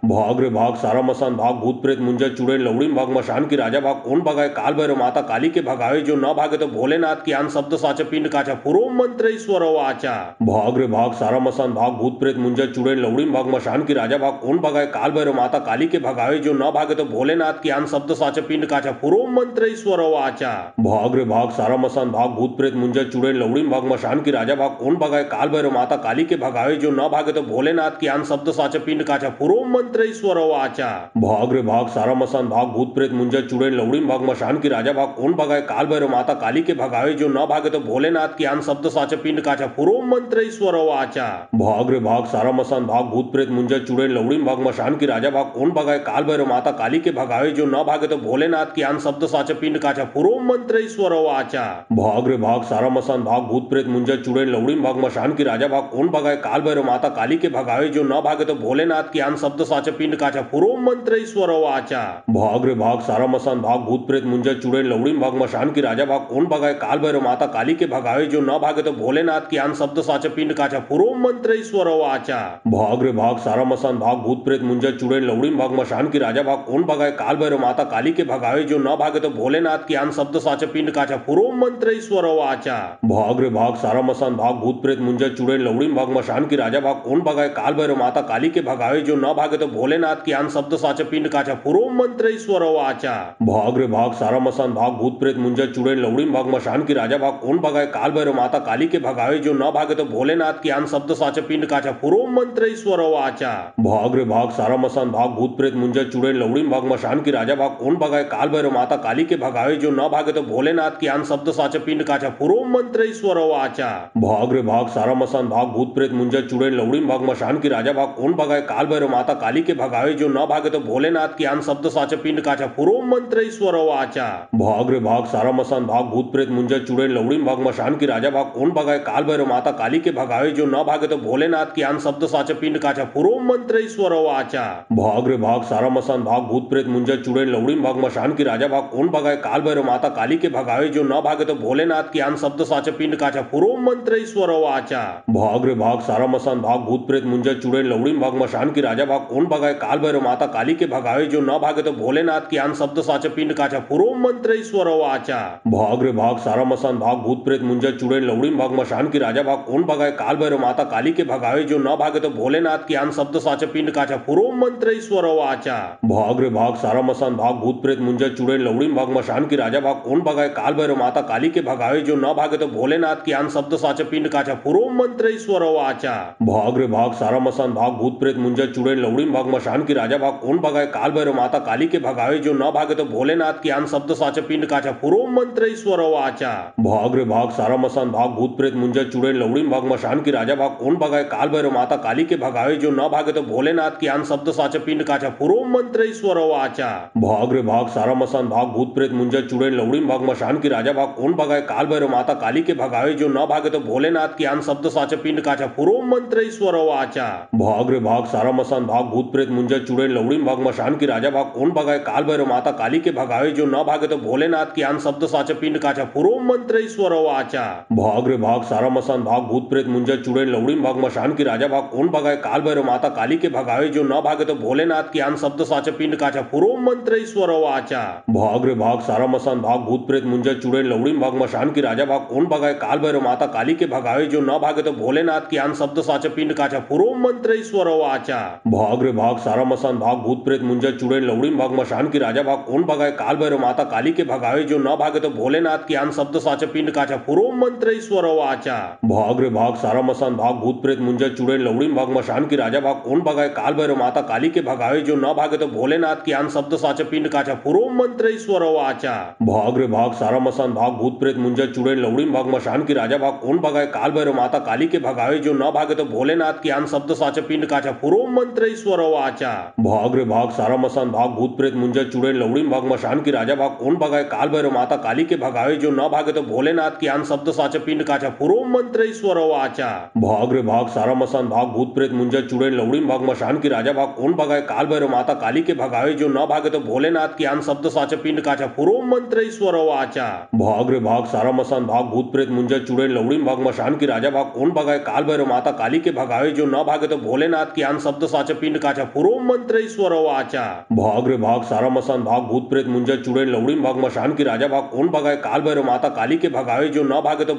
भाग रे भाग सारा मसान भाग भूत प्रेत मुंजर चुड़ैल लवड़ी भाग मशान की राजा भाग कौन भगाए काल भैरव माता काली के भगावे जो न भागे तो भोलेनाथ की आन शब्द साचे पिंड काचा पुरो मंत्र ईश्वर वाचा। भाग रे भाग सारा मसान भाग भूत प्रेत मुंजर चुड़ैल लवड़ी भाग मशान की राजा भाग कौन भगाए काल भैरव माता काली के भगावे जो न भागे तो भोलेनाथ की आन शब्द साचे पिंड काचा पुरो मंत्र ईश्वर वाचा। भाग रे भाग सारा मसान भाग भूत प्रेत मुंजर चुड़ैल लवड़ी भाग मशान की राजा भाग कौन भगाए काल भैरव माता काली के भगावे जो न भागे तो भोलेनाथ की आन शब्द साचे पिंड काचा पुरो मंत्र ईश्वर वाचा। भाग रे भाग सारा मसान भाग भूत प्रेत मुंजर चुड़ैल लवड़ी भाग मशान की राजा भाग कौन भगाए काल भैरव माता काली के भगावे जो न भागे तो भोलेनाथ की आन शब्द साचे पिंड काचा पुरो मंत्र ईश्वर वाचा। भाग रे भाग सारा मसान भाग भूत प्रेत मुंजर चुड़ैल लवड़ी भाग मशान की राजा भाग कौन भगाए काल भैरव माता काली के भगावे जो न भागे तो भोलेनाथ की आन शब्द साचे पिंड काचा पुरो मंत्र ईश्वर वाचा। भाग रे भाग सारा मसान भाग भूत प्रेत मुंजर चुड़ैल लवड़ी भाग मशान की राजा राजा भाग कोण भगाए काल भैरव माता काली के भगावे जो न भागे तो भोलेनाथ की आन शब्द साचे पिंड काचा पुरो मंत्र ईश्वर वाचा भाग रे भाग सारा मसान भाग भूत प्रेत मुंजा चुड़ैल लवड़ीन भाग मशान की राजा भाग कोण भगाए काल भैरव माता काली के भगावे जो न भागे तो भोलेनाथ की आन शब्द साचे पिंड काचा पुरो मंत्र ईश्वर वाचा भाग रे भाग सारा मसान भाग भूत प्रेत मुंजा चुड़ैल लवड़ीन भाग मशान की राजा भाग कोण भगाए काल भैरव माता काली के भगावे जो न भागे तो भोलेनाथ की आन शब्द साचे पिंड काचा पुरो मंत्र ईश्वर वाचा भाग रे भाग सारा मसान भाग भूत प्रेत मुंजा चुड़ैल लवड़ीन भाग मशान की राजा भाग कोण भगाए काल भैरव माता काली के भगावे जो न भागे तो भोलेनाथ की आन शब्द साचे पिंड काचा पुरो मंत्र ईश्वर वाचा भाग रे भाग सारा मसान भाग भूत प्रेत मुंजा चुड़ैल लवड़ीन भाग मशान की राजा भाग कोण भगाए काल भैरव माता काली के भगावे जो न भागे तो भोलेनाथ की आन शब्द साचे पिंड काचा पुरो मंत्र ईश्वर वाचा भाग रे भाग सारा मसान भाग भूत प्रेत मुंजा चुड़ैल लवड़ीन भाग मशान की राजा भाग कोण भगाए काल भैरव माता काली के भगावे जो न भागे तो भोलेनाथ की आन शब्द साचे पिंड काचा पुरो मंत्र ईश्वर वाचा भाग रे भाग सारा मसान भाग भूत प्रेत मुंजा चुड़ैल लवड़ीन भाग मशान की राजा भाग कोण भगाए काल भैरव माता काली के भगावे जो न भागे तो भोलेनाथ की आन शब्द साचे पिंड काचा पुरो मंत्र ईश्वर वाचा भाग रे भाग सारा मसान भाग भूत प्रेत मुंजा चुड़ैल लवड़ीन भाग मशान की राजा भाग कोण भगाए काल भैरव माता काली के भगावे जो न भागे तो भोलेनाथ की आन शब्द साचे पिंड काचा पुरो मंत्र ईश्वर वाचा भाग रे भाग सारा मसान भाग भूत प्रेत मुंजा चुड़ैल लवड़ीन भाग मशान की राजा भाग कोण भगाए काल भैरव माता काली के भगावे जो न भागे तो भोलेनाथ की आन शब्द साचे पिंड काचा पुरो मंत्र ईश्वर वाचा भाग रे भाग सारा मसान भाग भूत प्रेत मुंजा चुड़ैल लवड़ीन भाग मशान की राजा भाग कोण भगाए काल भैरव माता काली के भगावे जो न भागे तो भोलेनाथ की आन शब्द साचे पिंड काचा पुरो मंत्र ईश्वर वाचा भाग रे भाग सारा मसान भाग भूत प्रेत मुंजा चुड़ैल लवड़ीन भाग मशान की राजा भाग कोण भगाए काल भैरव माता काली के भगावे जो न भागे तो भोलेनाथ की आन शब्द साचे पिंड काचा पुरो मंत्र ईश्वर वाचा भाग रे भाग सारा मसान भाग भूत प्रेत मुंजा चुड़ैल लवड़ीन भाग मशान की राजा भाग कोण भगाए काल भैरव माता काली के भगावे जो न भागे तो भोलेनाथ की आन शब्द साचे पिंड काचा पुरो मंत्र ईश्वर वाचा भाग रे भाग सारा मसान भाग भूत प्रेत मुंजा चुड़ैल लवड़ीन भाग मशान की राजा भाग कोण भगाए काल भैरव माता काली के भगावे जो न भागे तो भोलेनाथ की आन शब्द साचे पिंड काचा पुरो मंत्र ईश्वर वाचा भाग रे भाग सारा मसान भाग भूत प्रेत मुंजा चुड़ैल लवड़ीन भाग मशान की राजा भाग कोण भगाए काल भैरव माता काली के भगावे जो न भागे तो भोलेनाथ की आन शब्द साचे पिंड काचा पुरो मंत्र ईश्वर वाचा भाग रे भाग सारा मसान भाग भूत प्रेत मुंजा चुड़ैल लवड़ीन भाग मशान की राजा भाग कोण भगाए काल भैरव माता काली के भगावे जो न भागे तो भोलेनाथ की आन शब्द साचे पिंड काचा पुरो मंत्र ईश्वर वाचा भाग रे भाग सारा मसान भाग भूत प्रेत मुंजा चुड़ैल लवड़ीन भाग मशान की राजा भाग कोण भगाए काल भैरव माता काली के भगावे जो न भागे तो भोलेनाथ की आन शब्द साचे पिंड काचा पुरो मंत्र ईश्वर वाचा भाग रे भाग सारा मसान भाग भूत प्रेत मुंजा चुड़ैल लवड़ीन भाग मशान की राजा भाग कोण भगाए काल भैरव माता काली के भगावे जो न भागे तो भोलेनाथ की आन शब्द साचे पिंड काचा पुरो मंत्र ईश्वर वाचा भाग रे भाग सारा मसान भाग भूत प्रेत मुंजा चुड़ैल लवड़ीन भाग मशान की राजा भाग कोण भगाए काल भैरव माता काली के भगावे जो न भागे तो भोलेनाथ की आन शब्द साचे पिंड काचा पुरो मंत्र ईश्वर वाचा भाग रे भाग सारा मसान भाग भूत प्रेत मुंजा चुड़ैल लवड़ीन भाग मशान की राजा भाग कोण भगाए काल भैरव माता काली के भगावे जो न भागे तो भोलेनाथ की आन शब्द साचे पिंड काचा पुरो मंत्र ईश्वर वाचा भाग रे भाग सारा मसान भाग भूत प्रेत मुंजा चुड़ैल लवड़ीन भाग मशान की राजा भाग कोण भगाए काल भैरव माता काली के भगावे जो न भागे तो भोलेनाथ की आन शब्द साचे पिंड काचा पुरो मंत्र ईश्वर वाचा भाग रे भाग सारा मसान भाग भूत प्रेत मुंजा चुड़ैल लवड़ीन भाग मशान की राजा भाग कोण भगाए काल भैरव माता काली के भगावे जो न भागे तो भोलेनाथ की आन शब्द साचे पिंड काचा पुरो मंत्र ईश्वर वाचा भाग रे भाग सारा मसान भाग भूत प्रेत मुंजा चुड़ैल लवड़ीन भाग मशान की राजा भाग कोण भगाए काल भैरव माता काली के भगावे जो न भागे तो भोलेनाथ की आन शब्द साचे पिंड काचा पुरो मंत्र ईश्वर वाचा भाग रे भाग सारा मसान भाग भूत प्रेत मुंजा चुड़ैल लवड़ीन भाग मशान की राजा भाग कोण भगाए काल भैरव माता काली के भगावे जो न भागे तो भोलेनाथ की आन शब्द साचे पिंड काचा पुरो मंत्र ईश्वर वाचा भाग रे भाग सारा मसान भाग भूत प्रेत मुंजा चुड़ैल लवड़ीन भाग मशान की राजा भाग कोण भगाए काल भैरव माता काली के भगावे जो न भागे तो भोलेनाथ की आन शब्द साचे पिंड काचा पुरो मंत्र ईश्वर वाचा भाग रे भाग सारा मसान भाग भूत प्रेत मुंजा चुड़ैल लवड़ीन भाग मशान की राजा भाग कोण भगाए काल भैरव माता काली के भगावे जो न भागे तो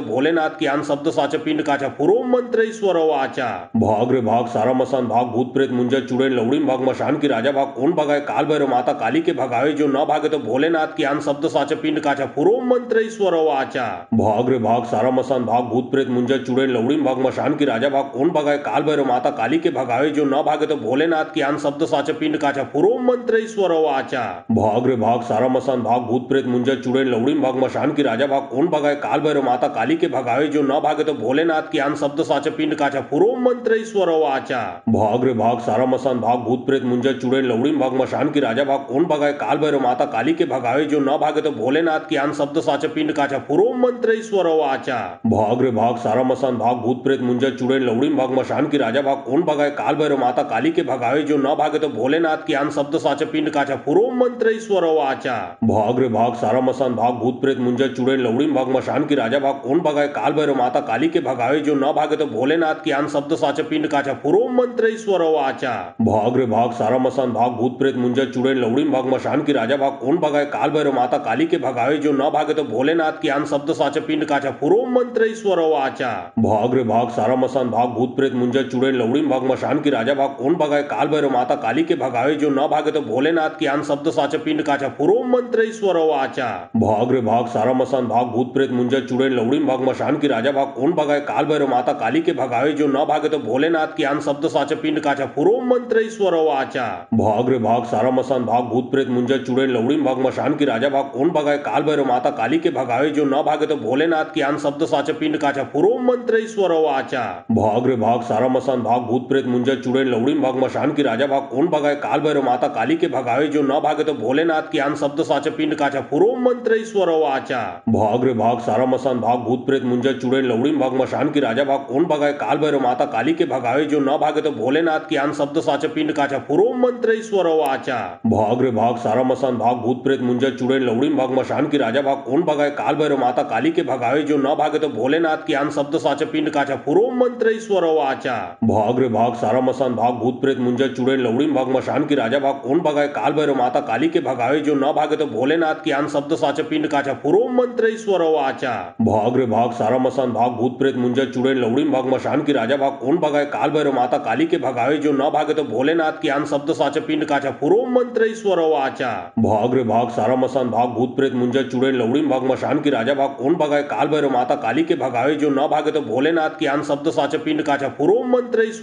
भोलेनाथ की आन शब्द साचे पिंड काचा पुरो मंत्र ईश्वर वाचा भाग रे भाग सारा मसान भाग भूत प्रेत मुंजा चुड़ैल लवड़ीन भाग मशान की राजा भाग कोण भगाए काल भैरव माता काली के भगावे जो न भागे तो भोलेनाथ की आन शब्द साचे पिंड काचा पुरो मंत्र ईश्वर वाचा भाग रे भाग सारा मसान भाग भूत प्रेत मुंजा चुड़ैल लवड़ीन भाग मशान की राजा भाग कोण भगाए काल भैरव माता काली के भगावे जो न भागे तो भोलेनाथ की आन शब्द साचे पिंड काचा पुरो मंत्र ईश्वर वाचा भाग रे भाग सारा मसान भाग भूत प्रेत मुंजा चुड़ैल लवड़ीन भाग मशान की राजा भाग कोण भगाए काल भैरव माता काली के भगावे जो न भागे तो भोलेनाथ की आन शब्द साचे पिंड काचा पुरो मंत्र ईश्वर वाचा भाग रे भाग सारा मसान भाग भूत प्रेत मुंजा चुड़ैल लवड़ीन भाग मशान की राजा भाग कोण भगाए काल भैरव माता काली के भगावे जो न भागे तो भोलेनाथ की आन शब्द साचे पिंड काचा पुरो मंत्र ईश्वर वाचा भाग रे भाग सारा मसान भाग भूत भूत प्रेत मुंजर चुड़ैल लवड़ीन भाग मशान की राजा भाग कोण भगाए काल भैरव माता काली के भगावे जो न भागे तो भोलेनाथ की आन शब्द साचे पिंड काचा पुरो मंत्र ईश्वर वाचा भाग रे भाग सारा मसान भाग भूत प्रेत मुंजर चुड़ैल लवड़ीन भाग मशान की राजा भाग कोण भगाए काल भैरव माता काली के भगावे जो न भागे तो भोलेनाथ की आन शब्द साचे पिंड काचा पुरो मंत्र ईश्वर वाचा भाग रे भाग सारा मसान भाग भूत प्रेत मुंजर चुड़ैल लवड़ीन भाग मशान की राजा भाग कोण भगाए काल भैरव माता काली के भगावे जो न भागे तो भोलेनाथ की आन शब्द साचे पिंड काचा पुरो मंत्र ईश्वर वाचा भाग रे भाग सारा मसान भाग भूत प्रेत मुंजर चुड़ैल लवड़ीन भाग मशान की राजा भाग कोण भगाए काल भैरव माता काली के भगावे जो न भागे तो भोलेनाथ की आन शब्द साचे पिंड काचा पुरो मंत्र ईश्वर वाचा भाग रे भाग सारा मसान भाग भूत प्रेत मुंजर चुड़ैल लवड़ीन भाग मशान की राजा भाग कोण भगाए काल भैरव माता काली के भगावे जो न भागे तो भोलेनाथ की आन शब्द साचे पिंड काचा पुरो मंत्र ईश्वर वाचा भाग रे भाग सारा मसान भाग भूत प्रेत मुंजर चुड़ैल लवड़ीन भाग मशान की राजा भाग कोण भगाए काल भैरव माता काली के भगावे जो न भागे तो भोलेनाथ की आन शब्द साचे पिंड काचा पुरो मंत्र ईश्वर वाचा भाग रे भाग सारा मसान भाग भूत प्रेत मुंजर चुड़ैल लवड़ीन भाग मशान की राजा भाग कोण भगाए काल भैरव माता काली के भगावे जो न भागे तो भोलेनाथ की आन शब्द साचे पिंड काचा पुरो मंत्र ईश्वर वाचा भाग रे भाग सारा मसान भाग भूत प्रेत मुंजर चुड़ैल लवड़ीन भाग मशान की राजा भाग कोण भगाए काल भैरव माता काली के भगावे जो न भागे तो भोलेनाथ की आन शब्द साचे पिंड काचा पुरो मंत्र ईश्वर वाचा भाग रे भाग सारा मसान भाग भूत प्रेत मुंजर चुड़ैल लवड़ीन भाग मशान की राजा भाग कोण भगाए काल भैरव माता काली के भगावे जो न भागे तो भोलेनाथ की आन शब्द साचे पिंड काचा पुरो मंत्र ईश्वर वाचा भाग रे भाग सारा मसान भाग भूत प्रेत मुंजर चुड़ैल लवड़ीन भाग मशान की राजा भाग कोण भगाए काल भैरव माता काली के भगावे जो न भागे तो भोलेनाथ की आन शब्द साचे पिंड काचा पुरो मंत्र ईश्वर वाचा भाग रे भाग सारा मसान भाग भूत प्रेत मुंजर चुड़ैल लवड़ीन भाग मशान की राजा भाग कोण भगाए काल भैरव माता काली के भगावे जो न भागे तो भोलेनाथ की आन शब्द साचे पिंड काचा पुरो मंत्र ईश्वर वाचा भाग रे भाग सारा मसान भाग भूत प्रेत मुंजर चुड़ैल लवड़ीन भाग मशान की राजा भाग कोण भगाए काल भैरव माता काली के भगावे जो न भागे तो भोलेनाथ की आन शब्द साचे पिंड काचा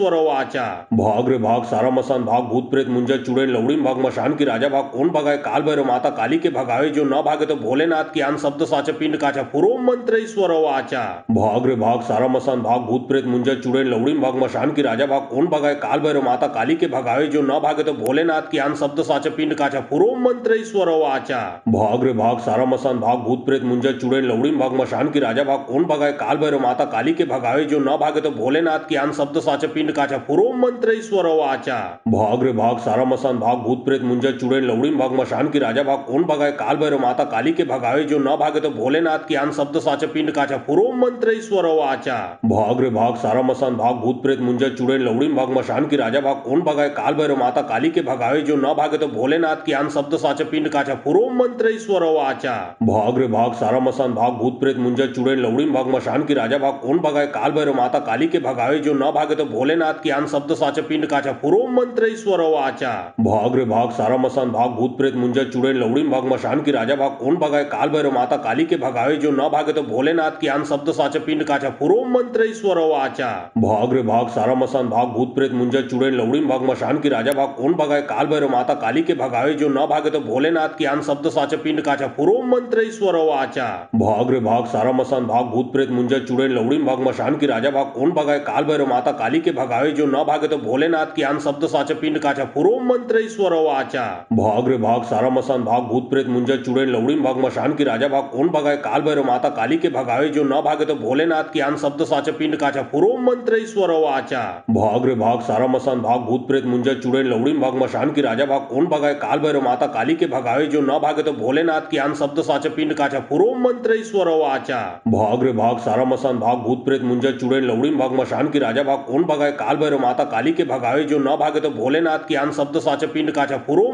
पुरो मंत्र ईश्वर वाचा भाग रे भाग सारा मसान भाग भूत प्रेत मुंजर चुड़ैल लवड़ीन भाग मशान की राजा भाग कोण भगाए काल भैरव माता काली के भगावे जो न भागे तो भोलेनाथ की आन शब्द साचे पिंड काचा पुरो मंत्र ईश्वर वाचा भाग रे भाग सारा मसान भाग भूत प्रेत मुंजर चुड़ैल लवड़ीन भाग मशान की राजा भाग कोण भगाए काल भैरव माता काली के भगावे जो न भागे तो भोलेनाथ की आन शब्द साचे पिंड काचा पुरो मंत्र ईश्वर वाचा भाग रे भाग सारा मसान भाग भूत प्रेत मुंजर चुड़ैल लवड़ीन भाग मशान की राजा भाग कोण भगाए काल भैरव माता काली के भगावे जो न भागे तो भोलेनाथ की आन शब्द साचे पिंड काचा पुरो मंत्र ईश्वर वाचा भाग रे भाग सारा मसान भाग भूत प्रेत मुंजर चुड़ैल लवड़ीन भाग मशान की राजा भाग कोण भगाए काल भैरव माता काली के भगावे जो न भागे तो भोलेनाथ की आन शब्द साचे पिंड काचा पुरो मंत्र ईश्वर वाचा भाग रे भाग सारा मसान भाग भूत प्रेत मुंजर चुड़ैल लवड़ीन भाग मशान की राजा भाग कोण भगाए काल भैरव माता काली के भगावे जो न भागे तो भोलेनाथ की आन शब्द साचे पिंड काचा पुरो मंत्र ईश्वर वाचा भाग रे भाग सारा मसान भाग भूत प्रेत मुंजर चुड़ैल लवड़ीन भाग मशान की राजा भाग कोण भगाए काल भैरव माता काली के भगावे जो न भागे तो भोलेनाथ की आन शब्द साचे पिंड काचा पुरो मंत्र ईश्वर वाचा भाग रे भाग सारा मसान भाग भूत प्रेत मुंजर चुड़ैल लवड़ीन भाग मशान की राजा भाग कोण भगाए काल भैरव माता काली के भगावे जो न भागे तो भोलेनाथ की आन शब्द साचे पिंड काचा पुरो मंत्र ईश्वर वाचा भाग रे भाग सारा मसान भाग भूत प्रेत मुंजर चुड़ैल लवड़ीन भाग मशान की राजा भाग कोण भगाए काल भैरव माता काली के भगावे जो न भागे तो भोलेनाथ की आन शब्द साचे पिंड काचा पुरो मंत्र ईश्वर वाचा भाग रे भाग सारा मसान भाग भूत प्रेत मुंजर चुड़ैल लवड़ीन भाग मशान की राजा भाग कोण भगाए काल भैरव माता काली के भगावे जो न भागे तो भोलेनाथ की आन शब्द साचे पिंड काचा पुरो मंत्र ईश्वर वाचा भाग रे भाग सारा मसान भाग भूत प्रेत मुंजर चुड़ैल लवड़ीन भाग मशान की राजा भाग कोण भगाए काल भैरव माता काली के भगावे जो न भागे तो भोलेनाथ की आन शब्द साचे पिंड काचा पुरो मंत्र ईश्वर वाचा भाग रे भाग सारा मसान भाग भूत प्रेत मुंजर चुड़ैल लवड़ीन भाग मशान की राजा भाग कोण भगाए काल भैरव माता काली के भगावे जो न भागे तो भोलेनाथ की आन शब्द साचे पिंड काचा पुरो मंत्र ईश्वर वाचा भाग रे भाग सारा मसान भाग भूत प्रेत मुंजर चुड़ैल लवड़ीन भाग मशान की राजा भाग कोण भगाए काल भैरव माता काली के भगावे जो न भागे तो भोलेनाथ की आन शब्द साचे पिंड काचा पुरो मंत्र ईश्वर वाचा भाग रे भाग सारा मसान भाग भूत प्रेत मुंजर चुड़ैल लवड़ीन भाग मशान की राजा भाग कोण भगाए काल भैरव माता काली के भगावे जो न भागे तो भोलेनाथ की आन शब्द साचे पिंड काचा पुरो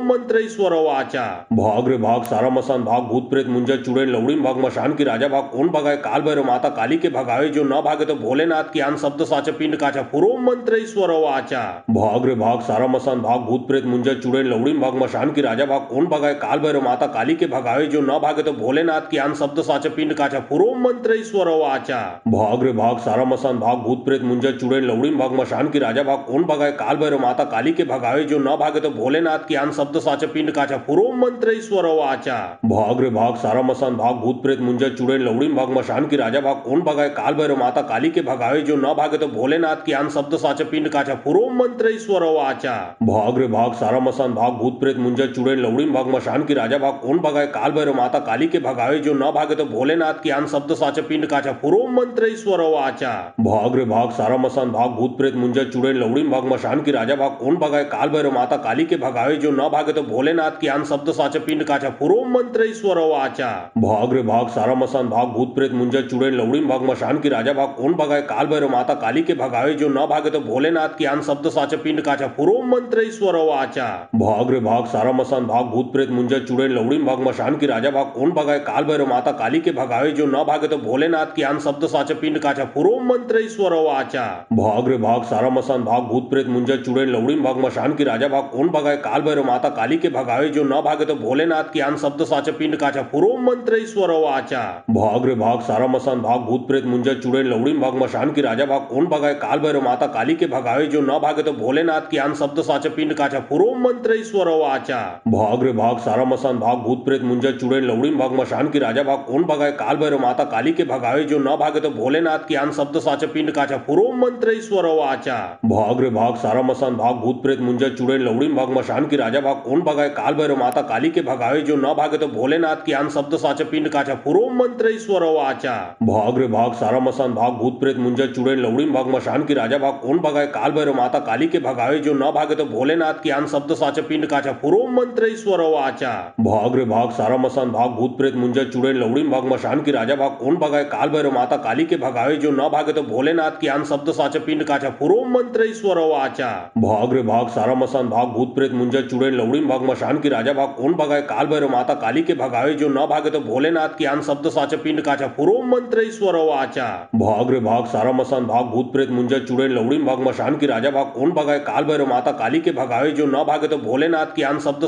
मंत्र ईश्वर वाचा भाग रे भाग सारा मसान भाग भूत प्रेत मुंजर चुड़ैल लवड़ीन भाग मशान की राजा भाग कोण भगाए काल भैरव माता काली के भगावे जो न भागे तो भोलेनाथ की आन शब्द साचे पिंड काचा पुरो मंत्र ईश्वर वाचा भाग रे भाग सारा मसान भाग भूत प्रेत मुंजर चुड़ैल लवड़ीन भाग मशान की राजा भाग कोण भगाए काल भैरव माता काली के भगावे जो न भागे तो भोलेनाथ की आन शब्द साचे पिंड काचा पुरो मंत्र ईश्वर वाचा भाग रे भाग सारा मसान भाग भूत प्रेत मुंजर चुड़ैल लवड़ीन भाग मशान की राजा भाग कोण भगाए काल भैरव माता काली के भगावे जो न भागे तो भोलेनाथ की आन शब्द साचे पिंड काचा पुरो मंत्र ईश्वर वाचा भाग रे भाग सारा मसान भाग भूत प्रेत मुंजर चुड़ैल लवड़ीन भाग मशान की राजा भाग कोण भगाए काल भैरव माता काली के भगावे जो न भागे तो भोलेनाथ की आन शब्द साचे पिंड काचा पुरो मंत्र ईश्वर वाचा वाचा। भाग रे भाग सारा मसान भाग, भूत प्रेत मुंजर चुड़ैल लवड़ीन भाग, मशान की राजा भाग, कौन भगाए काल भैरव माता काली के भगावे, जो न भागे तो भोलेनाथ की आन शब्द साचा पिंड काचा, पुरो मंत्र ईश्वर वाचा। भाग रे भाग सारा मसान भाग, भूत प्रेत मुंजर चुड़ैल लवड़ीन भाग, मशान की राजा भाग, कौन भगाए काल भैरव माता काली के भगावे, जो न भागे तो भोलेनाथ की आन शब्द साचा पिंड काचा, पुरो मंत्र ईश्वर वाचा। भाग रे भाग सारा मसान भाग, भूत प्रेत मुंजर चुड़ैल लवड़ीन भाग, मशान की राजा भाग, कौन भगाए काल भैरव माता काली के भगावे, जो न भागे तो भोलेनाथ की आन शब्द साचा पिंड काचा, पुरो मंत्र ईश्वर वाचा। भाग रे भाग सारा मसान भाग, भूत प्रेत मुंजर चुड़ैल लवड़ीन भाग, मशान की राजा भाग, कौन भगाए काल भैरव माता काली के भगावे, जो न भागे तो भोलेनाथ की आन शब्द साचा पिंड काचा, पुरो मंत्र ईश्वर वाचा। भाग रे भाग सारा मसान भाग, भूत प्रेत मुंजर चुड़ैल लवड़ीन भाग, मशान की राजा भाग, कौन भगाए काल भैरव माता काली के भगावे, जो न भागे तो भोलेनाथ की आन शब्द साचा पिंड काचा, पुरो मंत्र ईश्वर वाचा। भाग रे भाग सारा मसान भाग, भूत प्रेत मुंजर चुड़ैल लवड़ीन भाग, मशान की राजा भाग, कौन भगाए काल भैरव माता काली के भगावे, जो न भागे तो भोलेनाथ की आन शब्द साचा पिंड काचा, पुरो मंत्र ईश्वर वाचा। भाग रे भाग सारा मसान भाग, भूत प्रेत मुंजर चुड़ैल लवड़ीन भाग, मशान की राजा भाग, कौन भगाए काल भैरव माता काली के भगावे, जो न भागे तो भोलेनाथ की आन शब्द साचा पिंड काचा, पुरो मंत्र ईश्वर वाचा। भाग रे भाग सारा मसान भाग, भूत प्रेत मुंजर चुड़ैल लवड़ीन भाग, मशान की राजा भाग, कौन भगाए काल भैरव माता काली के भगावे, जो न भागे तो भोलेनाथ की आन शब्द साचा पिंड काचा, पुरो मंत्र ईश्वर वाचा। भाग रे भाग सारा मसान भाग, भूत प्रेत मुंजर चुड़ैल लवड़ीन भाग, मशान की राजा भाग, कौन भगाए काल भैरव माता काली के भगावे, जो न भागे तो भोलेनाथ की आन शब्द साचा पिंड काचा, पुरो मंत्र ईश्वर वाचा। भाग रे भाग सारा मसान भाग, भूत प्रेत मुंजर चुड़ैल लवड़ीन भाग, मशान की राजा भाग, कौन भगाए काल भैरव माता काली के भगावे, जो न भागे तो भोलेनाथ की आन शब्द साचा पिंड काचा, पुरो मंत्र ईश्वर वाचा। भाग रे भाग सारा मसान भाग, भूत प्रेत मुंजर चुड़ैल लवड़ीन भाग, मशान की राजा भाग, कौन भगाए काल भैरव माता काली के भगावे, जो न भागे तो भोलेनाथ की आन शब्द साचा पिंड काचा, पुरो मंत्र ईश्वर वाचा। भाग रे भाग सारा मसान भाग, भूत प्रेत मुंजर चुड़ैल लवड़ीन भाग, मशान की राजा भाग, कौन भगाए काल भैरव माता काली के भगावे, जो न भागे तो भोलेनाथ की आन शब्द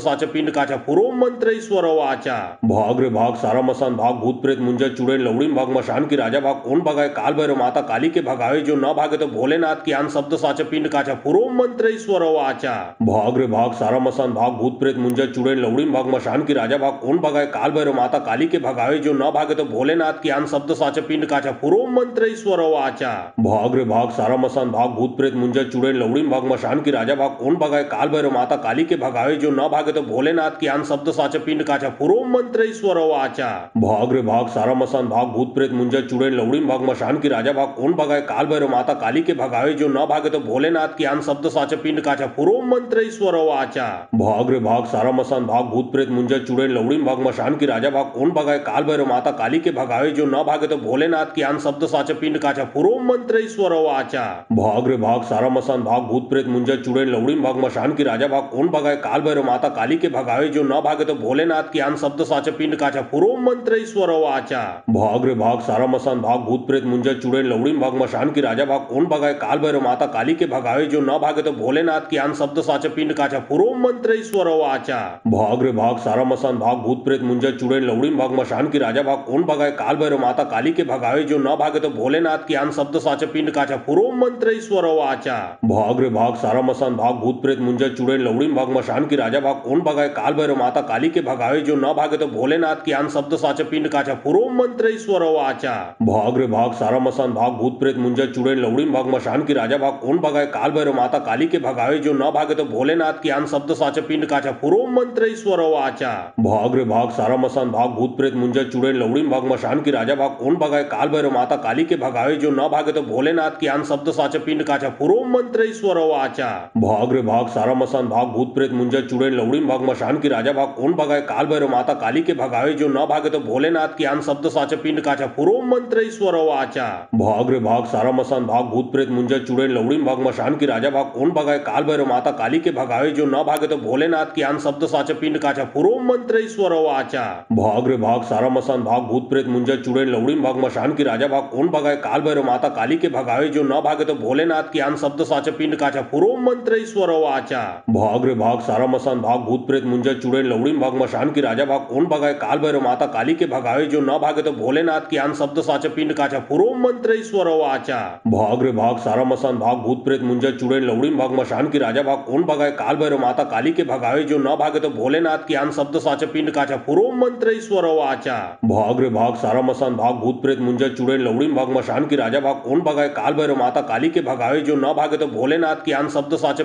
साचा पिंड काचा, पुरो मंत्र ईश्वर वाचा। भाग रे भाग सारा मसान भाग, भूत प्रेत मुंजर चुड़ैल लवड़ीन भाग, मशान की राजा भाग, कौन भगाए काल भैरव माता काली के भगावे, जो न भागे तो भोलेनाथ की आन शब्द साचा पिंड काचा, पुरो मंत्र ईश्वर वाचा। भाग रे भाग सारा मसान भाग, भूत प्रेत मुंजर चुड़ैल लवड़ीन भाग, मशान की राजा भाग, कौन भगाए काल भैरव माता काली के भगावे, जो न भागे तो भोलेनाथ की आन शब्द साचा पिंड काचा, पुरो मंत्र ईश्वर वाचा। भाग रे भाग सारा मसान भाग, भूत प्रेत मुंजर चुड़ैल लवड़ीन भाग, मशान की राजा भाग, कौन भगाए काल भैरव माता काली के भगावे, जो न भागे तो भोलेनाथ की आन शब्द साचा पिंड काचा, पुरो मंत्र ईश्वर वाचा। भाग रे भाग सारा मसान भाग, भूत प्रेत मुंजर चुड़ैल लवड़ीन भाग, मशान की राजा भाग, कौन भगाए काल भैरव माता काली के भगावे, जो न भागे तो भोलेनाथ की आन शब्द साचा पिंड काचा, पुरो मंत्र ईश्वर वाचा। भाग रे भाग सारा मसान भाग, भूत प्रेत मुंजर चुड़ैल लवड़ीन भाग, मशान की राजा भाग, कौन भगाए काल भैरव माता काली के भगावे, जो न भागे तो भोलेनाथ की आन शब्द साचा पिंड काचा, पुरो मंत्र ईश्वर वाचा। भाग रे भाग सारा मसान भाग, भूत प्रेत मुंजर चुड़ैल लवड़ीन भाग, मशान की राजा भाग, कौन भगाए काल भैरव माता काली के भगावे, जो न भागे तो भोलेनाथ की आन शब्द साचा पिंड काचा, पुरो मंत्र ईश्वर वाचा। भाग रे भाग सारा मसान भाग, भूत प्रेत मुंजर चुड़ैल लवड़ीन भाग, मशान की राजा भाग, कौन भगाए काल भैरव माता काली के भगावे, जो न भागे तो भोलेनाथ की आन शब्द साचा पिंड काचा, पुरो मंत्र ईश्वर वाचा। भाग रे भाग सारा मसान भाग, भूत प्रेत मुंजर चुड़ैल लवड़ीन भाग, मशान की राजा भाग, कौन भगाए काल भैरव माता काली के भगावे, जो न भागे तो भोलेनाथ की आन शब्द साचा पिंड काचा, पुरो मंत्र ईश्वर वाचा। भाग रे भाग सारा मसान भाग, भूत प्रेत मुंजर चुड़ैल लवड़ीन भाग, मशान की राजा भाग, कौन भगाए काल भैरव माता काली के भगावे, जो न भागे तो भोलेनाथ की आन शब्द साचा पिंड काचा, पुरो मंत्र ईश्वर वाचा। भाग रे भाग सारा मसान भाग, भूत प्रेत मुंजर चुड़ैल लवड़ीन भाग, मशान की राजा भाग, कौन भगाए काल भैरव माता काली के भगावे, जो न भागे तो भोलेनाथ की आन शब्द साचा पिंड काचा, पुरो मंत्र ईश्वर वाचा। भाग रे भाग सारा मसान भाग, भूत प्रेत मुंजर चुड़ैल लवड़ीन भाग, मशान की राजा भाग, कौन भगाए काल भैरव माता काली के भगावे, जो न भागे तो भोलेनाथ की आन शब्द साचा पिंड काचा, पुरो मंत्र ईश्वर वाचा। भाग रे भाग सारा मसान भाग, भूत प्रेत मुंजर चुड़ैल लवड़ीन भाग, मशान की राजा भाग, कौन भगाए काल भैरव माता काली के भगावे, जो न भागे तो भोलेनाथ की आन शब्द साचा पिंड काचा, पुरो मंत्र ईश्वर वाचा। भाग रे भाग सारा मसान भाग, भूत प्रेत मुंजर चुड़ैल लवड़ीन भाग, मशान की राजा भाग, कौन भगाए काल भैरव माता काली के भगावे, जो न भागे तो भोलेनाथ की आन शब्द साचा पिंड काचा, पुरो मंत्र ईश्वर वाचा। भाग रे भाग सारा मसान भाग, भूत प्रेत मुंजर चुड़ैल लवड़ीन भाग, मशान की राजा भाग, कौन भगाए काल भैरव माता काली के भगावे, जो न भागे तो भोलेनाथ की आन शब्द साचा पिंड काचा, पुरो मंत्र ईश्वर वाचा। भाग रे भाग सारा मसान भाग, भूत प्रेत मुंजर चुड़ैल लवड़ीन भाग, मशान की राजा भाग, कौन भगाए काल भैरव माता काली के भगावे, जो न भागे तो भोलेनाथ की आन शब्द साचा पिंड काचा, पुरो मंत्र ईश्वर वाचा। भाग रे भाग सारा मसान भाग, भूत प्रेत मुंजर चुड़ैल लवड़ीन भाग, मशान की राजा भाग, कौन भगाए काल भैरव माता काली के भगावे, जो न भागे तो भोलेनाथ की आन शब्द साचा पिंड काचा, पुरो मंत्र ईश्वर वाचा। भाग रे भाग सारा मसान भाग, भूत प्रेत मुंजर चुड़ैल लवड़ीन भाग, मशान की राजा भाग, कौन भगाए काल भैरव माता काली के भगावे, जो न भागे तो भोलेनाथ की आन शब्द साचा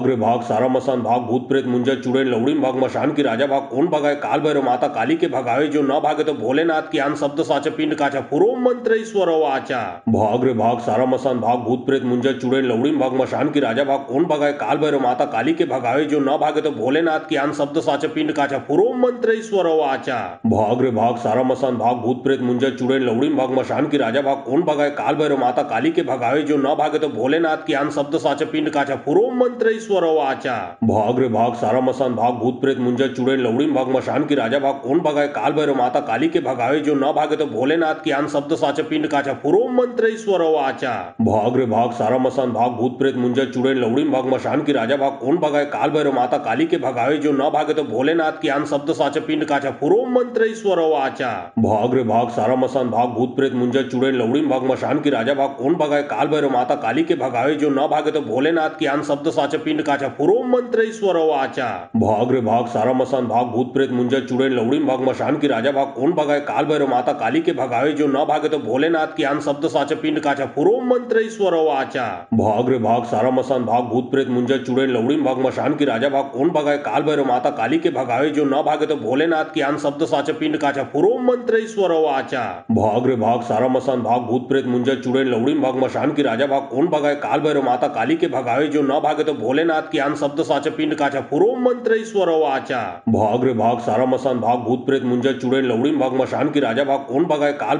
भाग रे भाग सारा मसान भाग भूत प्रेत मुंजा चुड़ैल लवड़ीन भाग मशान की राजा भाग कौन भगाए काल भैरव माता काली के भगावे जो न भागे तो भोलेनाथ की आन शब्द साचा पिंड काचा पुरो मंत्र ईश्वर वाचा भाग रे भाग सारा मसान भाग भूत प्रेत मुंजा चुड़ैल लवड़ीन भाग मशान की राजा भाग कौन भगाए काल भैरव माता काली के भगावे जो न भागे तो भोलेनाथ की आन शब्द साचा पिंड काचा पुरो मंत्र ईश्वर वाचा भाग रे भाग सारा मसान भाग भूत प्रेत मुंजा चुड़ैल लवड़ीन भाग मशान की राजा भाग कौन भगाए काल भैरव माता काली के भगावे जो न भागे तो भोलेनाथ की आन शब्द साचा पिंड काचा पुरो मंत्र ईश्वर वाचा भाग रे भाग सारा मसान भाग भूत प्रेत मुंजा चुड़ैल लवड़ीन भाग मशान की राजा भाग कौन भगाए काल भैरव माता काली के भगावे जो न भागे तो भोलेनाथ की आन शब्द साचा पिंड काचा पुरो मंत्र ईश्वर वाचा भाग भाग रे भाग सारा मसान भाग भूत प्रेत मुंजा चुड़ैल लवड़ीम भाग मशान की राजा भाग कौन भगाए काल भैरव माता काली के भगावे जो न भागे तो भोलेनाथ की आन शब्द साचा पिंड काचा पुरोम मंत्र ईश्वर वाचा भाग रे भाग सारा मसान भाग भूत प्रेत मुंजा चुड़ैल लवड़ीम भाग मशान की राजा भाग कौन भगाए काल भैरव माता काली के भगावे जो न भागे तो भोलेनाथ की आन शब्द साचा पिंड काचा पुरोम मंत्र ईश्वर वाचा भाग रे भाग सारा मसान भाग भूत प्रेत मुंजा चुड़ैल लवड़ीम भाग मशान की राजा भाग कौन भगाए काल भैरव माता काली के भगावे जो न भागे तो भोलेनाथ की आन शब्द साचा पिंड काचा पुरोम मंत्र ईश्वर वाचा भाग रे भाग सारा मसान भाग भूत प्रेत मुंजा चुड़ैल लवड़ीम भाग मशान की राजा भाग कौन भगाए काल भैरव माता काली के भगावे जो न भागे तो भोलेनाथ की आन शब्द साचा पिंड काचा पुरोम मंत्र ईश्वर वाचा भाग रे भाग सारा मसान भाग भूत प्रेत मुंजा चुड़ैल लवड़ीम भाग मशान की राजा भाग कौन भगाए काल भैरव माता काली के भगावे जो न भागे तो भोलेनाथ की आन शब्द साचा पिंड काचा पुरोम मंत्र ईश्वर वाचा भाग रे भाग सारा मसान भाग भूत प्रेत मुंजा चुड़ैल लवड़ीम भाग मशान की राजा भाग कौन भगाए काल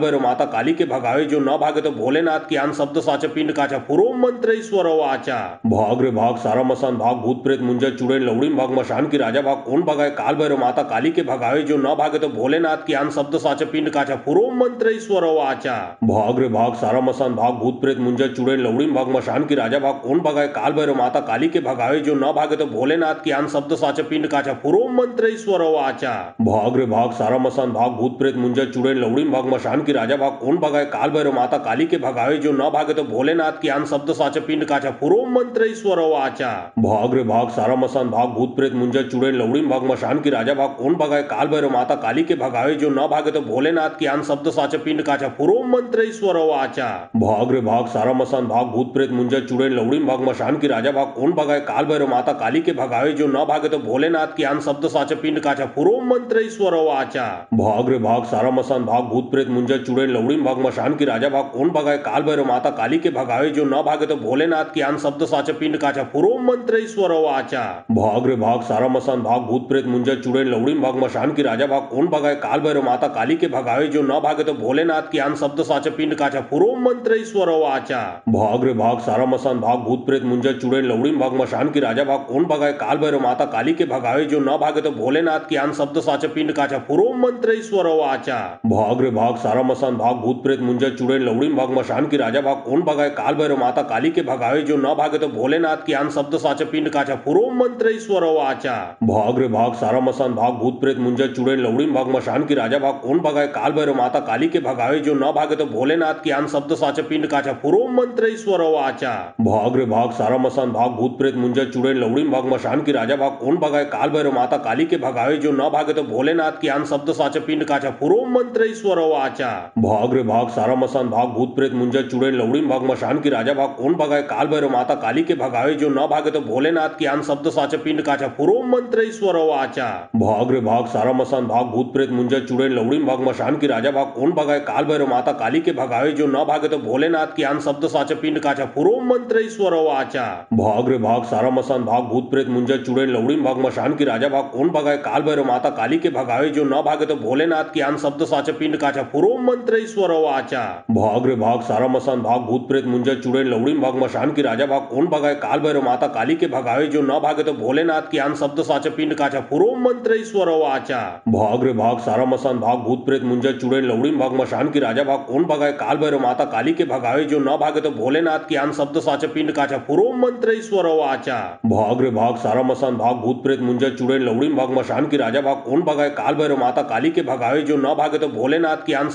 भैरव माता काली के भगावे जो न भागे तो भोलेनाथ की आन शब्द साचा पिंड काचा पुरोम मंत्र ईश्वर वाचा भाग रे भाग सारा मसान भाग भूत प्रेत मुंजा चुड़ैल लवड़ीम भाग मशान की राजा भाग कौन भगाए काल भैरव माता काली के भगावे जो न भागे तो भोलेनाथ की आन शब्द साचा पिंड काचा पुरोम मंत्र ईश्वर वाचा भाग रे भाग सारा मसान भाग भूत प्रेत मुंजा चुड़ैल लवड़ीम भाग मशान की राजा भाग कौन भगाए काल भैरव माता काली के भगावे जो न भागे तो भोलेनाथ की आन शब्द साचा पिंड काचा पुरोम मंत्र ईश्वर वाचा भाग रे भाग सारा मसान भाग भूत प्रेत मुंजा चुड़ैल लवड़ीम भाग मशान की राजा भाग कौन भगाए काल भैरव माता काली के भगावे जो न भागे तो भोलेनाथ की आन शब्द साचा पिंड काचा पुरोम मंत्र ईश्वर वाचा भाग रे भाग सारा मसान भाग भूत प्रेत मुंजा चुड़ैल लवड़ीम भाग मशान की राजा भाग कौन भगाए काल भैरव माता काली के भगावे जो न भागे तो भोलेनाथ की आन शब्द साचा पिंड काचा पुरोम मंत्र ईश्वर वाचा भाग रे भाग सारा मसान भाग भूत प्रेत मुंजा चुड़ैल लवड़ीम भाग मशान की राजा भाग कौन भगाए काल भैरव माता काली के भगावे जो न भागे तो भोलेनाथ की आन शब्द साचा पिंड काचा पुरोम मंत्र ईश्वर वाचा भाग रे भाग सारा मसान भाग भूत प्रेत मुंजा चुड़ैल लवड़ीम भाग मशान की राजा भाग कौन भगाए काल भैरव माता काली के भगावे जो न भागे तो भोलेनाथ की आन शब्द साचा पिंड काचा पुरोम मंत्र ईश्वर वाचा भाग रे भाग सारा मसान भाग भूत प्रेत मुंजा चुड़ैल लवड़ीम भाग मशान की राजा भाग कौन भगाए काल भैरव माता काली के भगावे जो न भागे तो भोलेनाथ की आन शब्द साचा पिंड काचा पुरोम मंत्र ईश्वर वाचा भाग रे भाग सारा मसान भाग भूत प्रेत मुंजा चुड़ैल लवड़ीम भाग मशान की राजा भाग कौन भगाए काल भैरव माता काली के भगावे जो न भागे तो भोलेनाथ की आन शब्द साचा पिंड काचा पुरोम मंत्र ईश्वर वाचा भाग रे भाग सारा मसान भाग भूत प्रेत मुंजा चुड़ैल लवड़ीम भाग मशान की राजा भाग कौन भगाए काल भैरव माता काली के भगावे जो न भागे तो भोलेनाथ की आन शब्द साचा पिंड काचा पुरोम मंत्र ईश्वर वाचा भाग रे भाग सारा मसान भाग भूत प्रेत मुंजा चुड़ैल लवड़ीम भाग मशान की राजा भाग कौन भगाए काल भैरव माता काली के भगावे जो न भागे तो भोलेनाथ की आन शब्द साचा पिंड काचा पुरोम मंत्र ईश्वर वाचा भाग रे भाग सारा मसान भाग भूत प्रेत मुंजा चुड़ैल लवड़ीम भाग मशान की राजा भाग कौन भगाए काल भैरव माता काली के भगावे जो न भागे तो भोलेनाथ की आन शब्द साचा पिंड काचा पुरोम मंत्र ईश्वर वाचा भाग रे भाग सारा मसान भाग भूत प्रेत मुंजा चुड़ैल लवड़ीम भाग मशान की राजा भाग कौन भगाए काल भैरव माता काली के भगावे जो न भागे तो भोलेनाथ की आन शब्द साचा पिंड काचा पुरोम मंत्र ईश्वर वाचा भाग रे भाग सारा मसान भाग भूत प्रेत मुंजा चुड़ैल लवड़ीम भाग मशान की राजा भाग कौन भगाए काल भैरव माता काली के भगावे जो न भागे तो भोलेनाथ की आन शब्द साचा पिंड काचा पुरोम मंत्र ईश्वर वाचा भाग रे भाग सारा मसान भाग भूत प्रेत मुंजा चुड़ैल लवड़ीम भाग मशान की राजा भाग कौन भगाए काल भैरव माता काली के भगावे जो न भागे तो भोलेनाथ की आन शब्द साचा पिंड काचा पुरोम मंत्र ईश्वर वाचा भाग रे भाग सारा मसान भाग भूत प्रेत मुंजा चुड़ैल लवड़ीम भाग मशान की राजा भाग कौन भगाए काल भैरव माता काली के भगावे जो न भागे तो भोलेनाथ की आन शब्द साचा पिंड काचा पुरोम मंत्र ईश्वर वाचा भाग रे भाग सारा मसान भाग भूत प्रेत मुंजा चुड़ैल लवड़ीम भाग मशान की राजा भाग कौन भगाए काल भैरव माता काली के भगावे जो न भागे तो भोलेनाथ की आन शब्द साचा पिंड काचा पुरोम मंत्र ईश्वर वाचा भाग रे भाग सारा मसान भाग भूत प्रेत मुंजा चुड़ैल लवड़ीम भाग मशान की राजा भाग कौन भगाए काल भैरव माता काली के भगावे जो न भागे तो भोलेनाथ की आन शब्द साचा पिंड काचा पुरोम मंत्र ईश्वर वाचा भाग रे भाग सारा मसान भाग भूत प्रेत मुंजा चुड़ैल लवड़ीम भाग मशान की राजा भाग कौन भगाए काल भैरव माता काली के भगावे जो न भागे तो भोलेनाथ की आन